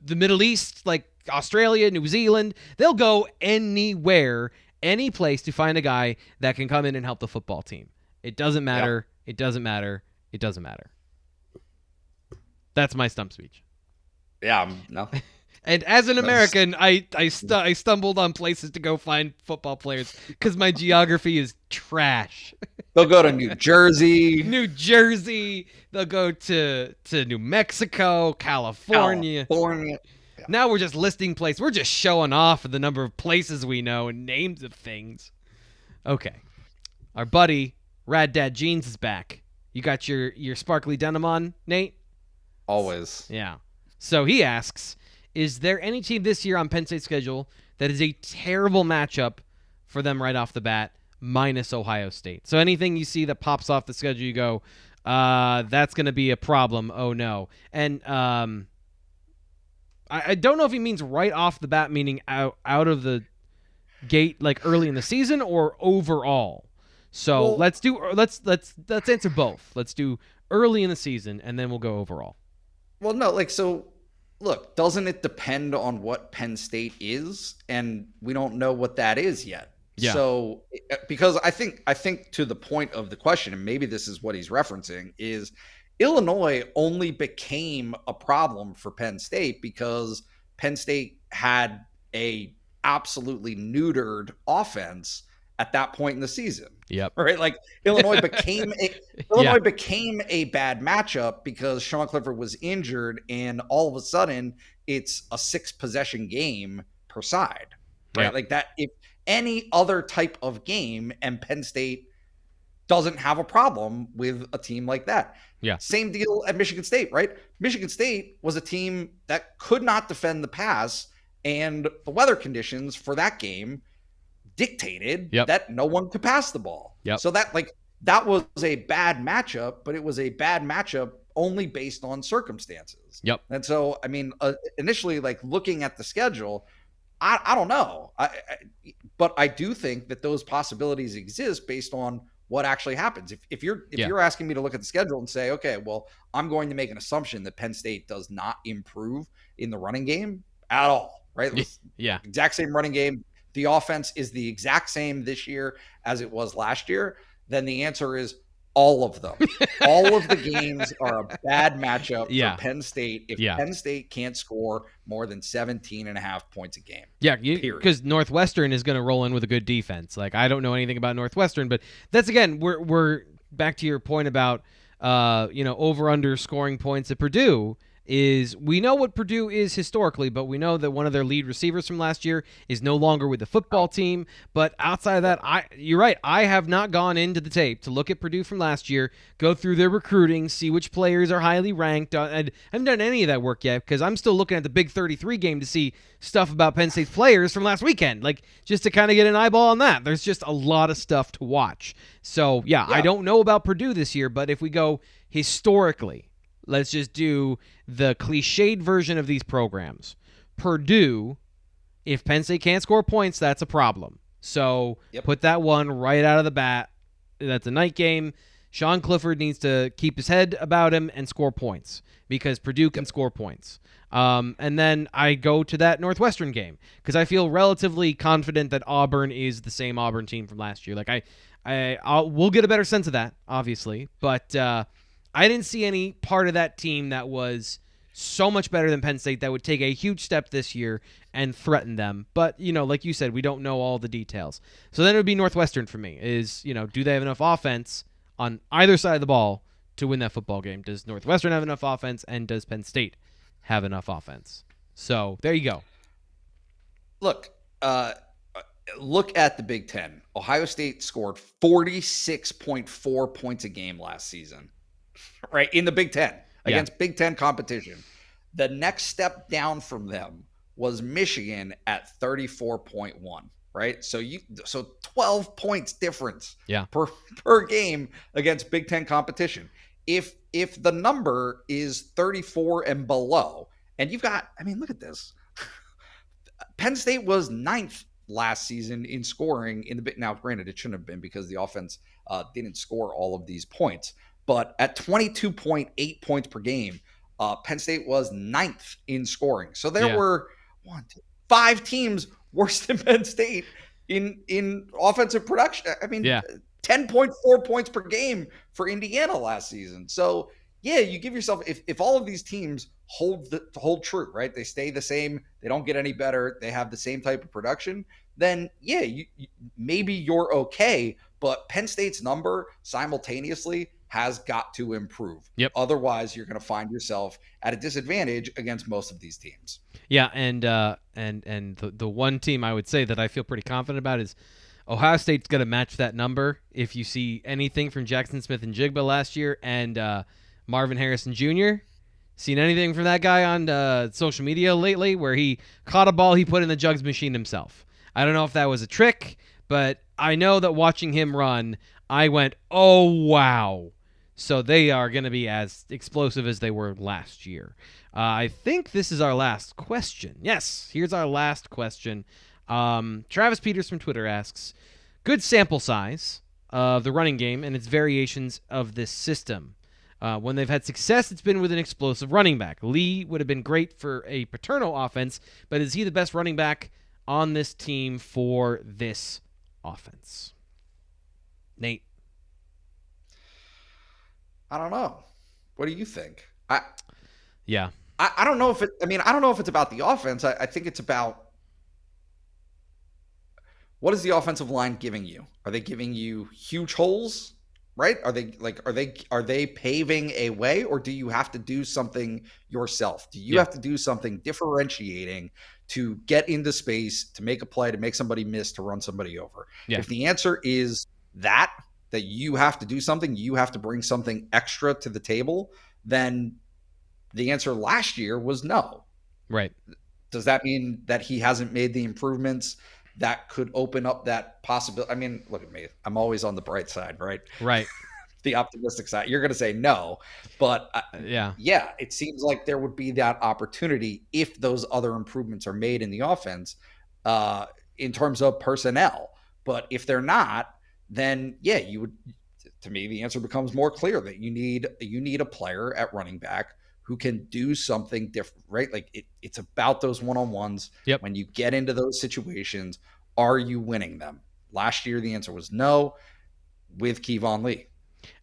Middle East, like Australia, New Zealand, they'll go anywhere, any place to find a guy that can come in and help the football team. It doesn't matter. Yep. It doesn't matter. It doesn't matter. That's my stump speech. Yeah, no. And as an American, I stumbled on places to go find football players because my geography is trash. They'll go to New Jersey. They'll go to New Mexico, California. Now we're just listing places. We're just showing off the number of places we know and names of things. Okay. Our buddy, Rad Dad Jeans, is back. You got your sparkly denim on, Nate? Always. Yeah. So he asks, is there any team this year on Penn State's schedule that is a terrible matchup for them right off the bat, minus Ohio State? So anything you see that pops off the schedule, you go, that's going to be a problem. Oh, no. And I don't know if he means right off the bat, meaning out of the gate, like early in the season, or overall. So let's answer both. Let's do early in the season, and then we'll go overall. Well, no, look, doesn't it depend on what Penn State is? And we don't know what that is yet. Yeah. So, because I think to the point of the question, and maybe this is what he's referencing, is Illinois only became a problem for Penn State because Penn State had a absolutely neutered offense at that point in the season. Yep. Right. Like Illinois became a bad matchup because Sean Clifford was injured, and all of a sudden it's a 6-possession game per side. Right. Yep. Like that, if any other type of game, and Penn State doesn't have a problem with a team like that. Yeah. Same deal at Michigan State, right? Michigan State was a team that could not defend the pass, and the weather conditions for that game dictated that no one could pass the ball. Yep. So that, like, that was a bad matchup, but it was a bad matchup only based on circumstances. Yep. And so, I mean, initially, like looking at the schedule, I don't know. But I do think that those possibilities exist based on what actually happens. If you're asking me to look at the schedule and say, okay, well, I'm going to make an assumption that Penn State does not improve in the running game at all, right? Yeah. Exact same running game. The offense is the exact same this year as it was last year. Then the answer is all of them. All of the games are a bad matchup for Penn State if Penn State can't score more than 17.5 points a game. Yeah, because Northwestern is going to roll in with a good defense. Like, I don't know anything about Northwestern, but that's, again, we're back to your point about over-under scoring points at Purdue. Is we know what Purdue is historically, but we know that one of their lead receivers from last year is no longer with the football team. But outside of that, you're right. I have not gone into the tape to look at Purdue from last year, go through their recruiting, see which players are highly ranked. I haven't done any of that work yet because I'm still looking at the Big 33 game to see stuff about Penn State's players from last weekend, like just to kind of get an eyeball on that. There's just a lot of stuff to watch. So, yeah, I don't know about Purdue this year, but if we go historically, let's just do the cliched version of these programs. Purdue, if Penn State can't score points, that's a problem. So put that one right out of the bat. That's a night game. Sean Clifford needs to keep his head about him and score points because Purdue can score points. And then I go to that Northwestern game because I feel relatively confident that Auburn is the same Auburn team from last year. Like we'll get a better sense of that, obviously, but I didn't see any part of that team that was so much better than Penn State that would take a huge step this year and threaten them. But, like you said, we don't know all the details. So then it would be Northwestern for me is, do they have enough offense on either side of the ball to win that football game? Does Northwestern have enough offense, and does Penn State have enough offense? So there you go. Look at the Big Ten. Ohio State scored 46.4 points a game last season. Right, in the Big Ten against Big Ten competition. The next step down from them was Michigan at 34.1. Right, so 12 points difference per game against Big Ten competition. If the number is 34 and below, and you've got, look at this. Penn State was 9th last season in scoring in the bit. Now, granted, it shouldn't have been because the offense didn't score all of these points. But at 22.8 points per game, Penn State was 9th in scoring. So there were 5 teams worse than Penn State in offensive production. 10.4 points per game for Indiana last season. So, you give yourself, if all of these teams hold true, right? They stay the same. They don't get any better. They have the same type of production. Then, maybe you're okay. But Penn State's number simultaneously has got to improve. Otherwise, you're going to find yourself at a disadvantage against most of these teams. Yeah, and the one team I would say that I feel pretty confident about is Ohio State's going to match that number. If you see anything from Jackson Smith and Jigba last year and Marvin Harrison Jr., seen anything from that guy on social media lately where he caught a ball he put in the jugs machine himself? I don't know if that was a trick, but I know that watching him run, I went, oh, wow. So they are going to be as explosive as they were last year. I think this is our last question. Yes, here's our last question. Travis Peters from Twitter asks, good sample size of the running game and its variations of this system. When they've had success, it's been with an explosive running back. Lee would have been great for a Paterno offense, but is he the best running back on this team for this offense? Nate? I don't know. What do you think? I don't know if it. I don't know if it's about the offense. I think it's about what is the offensive line giving you? Are they giving you huge holes? Right? Are they paving a way, or do you have to do something yourself? Do you have to do something differentiating to get into space, to make a play, to make somebody miss, to run somebody over? If the answer is that you have to do something, you have to bring something extra to the table, then the answer last year was no. Right. Does that mean that he hasn't made the improvements that could open up that possibility. I mean, look at me. I'm always on the bright side, right? Right. The optimistic side. You're going to say no, but yeah, it seems like there would be that opportunity if those other improvements are made in the offense in terms of personnel. But if they're not, then yeah, you would. To me, the answer becomes more clear that you need a player at running back who can do something different, right? Like it's about those one-on-ones. Yep. When you get into those situations, are you winning them? Last year, the answer was no with Kevon Lee.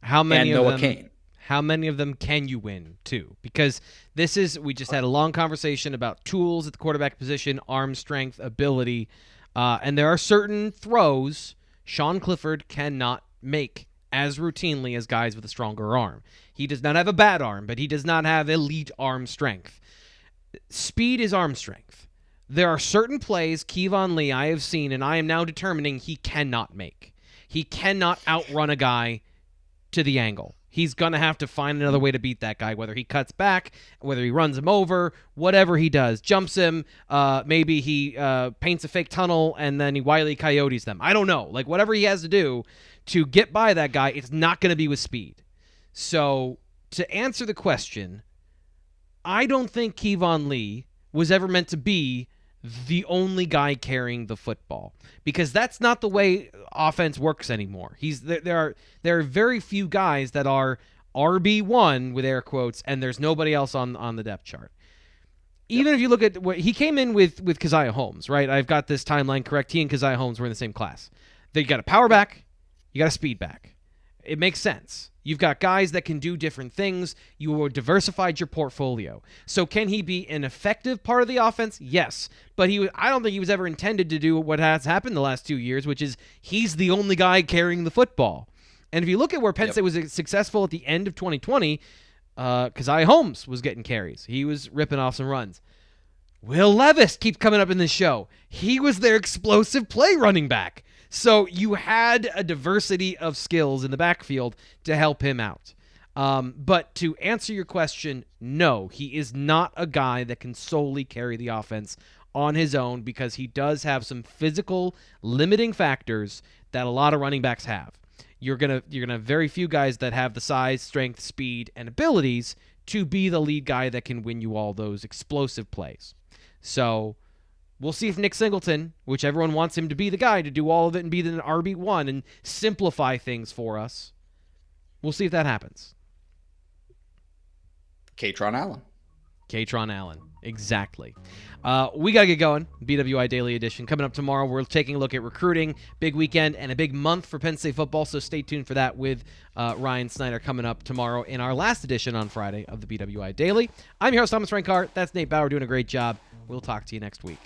How many and of Noah them? Cain. How many of them can you win too? Because we just had a long conversation about tools at the quarterback position, arm strength, ability, and there are certain throws Sean Clifford cannot make as routinely as guys with a stronger arm. He does not have a bad arm, but he does not have elite arm strength. Speed is arm strength. There are certain plays Kevon Lee I have seen, and I am now determining he cannot make. He cannot outrun a guy to the angle. He's going to have to find another way to beat that guy, whether he cuts back, whether he runs him over, whatever he does, jumps him, maybe he paints a fake tunnel and then he Wile E. Coyotes them. I don't know. Like, whatever he has to do to get by that guy, it's not going to be with speed. So, to answer the question, I don't think Kevon Lee was ever meant to be the only guy carrying the football, because that's not the way offense works anymore. There are very few guys that are RB1 with air quotes, and there's nobody else on the depth chart. Even if you look at what he came in with Keziah Holmes, right? I've got this timeline correct. He and Keziah Holmes were in the same class. You got a power back, you got a speed back. It makes sense. You've got guys that can do different things. You diversified your portfolio. So can he be an effective part of the offense? Yes. But I don't think he was ever intended to do what has happened the last 2 years, which is he's the only guy carrying the football. And if you look at where Penn State was successful at the end of 2020, Keziah Holmes was getting carries. He was ripping off some runs. Will Levis keeps coming up in this show. He was their explosive play running back. So you had a diversity of skills in the backfield to help him out. But to answer your question, no, he is not a guy that can solely carry the offense on his own, because he does have some physical limiting factors that a lot of running backs have. You're gonna have very few guys that have the size, strength, speed, and abilities to be the lead guy that can win you all those explosive plays. So we'll see if Nick Singleton, which everyone wants him to be the guy to do all of it and be the RB1 and simplify things for us, we'll see if that happens. Katron Allen. Exactly. We got to get going. BWI Daily Edition coming up tomorrow. We're taking a look at recruiting. Big weekend and a big month for Penn State football, so stay tuned for that with Ryan Snyder coming up tomorrow in our last edition on Friday of the BWI Daily. I'm your host, Thomas Rankar. That's Nate Bauer doing a great job. We'll talk to you next week.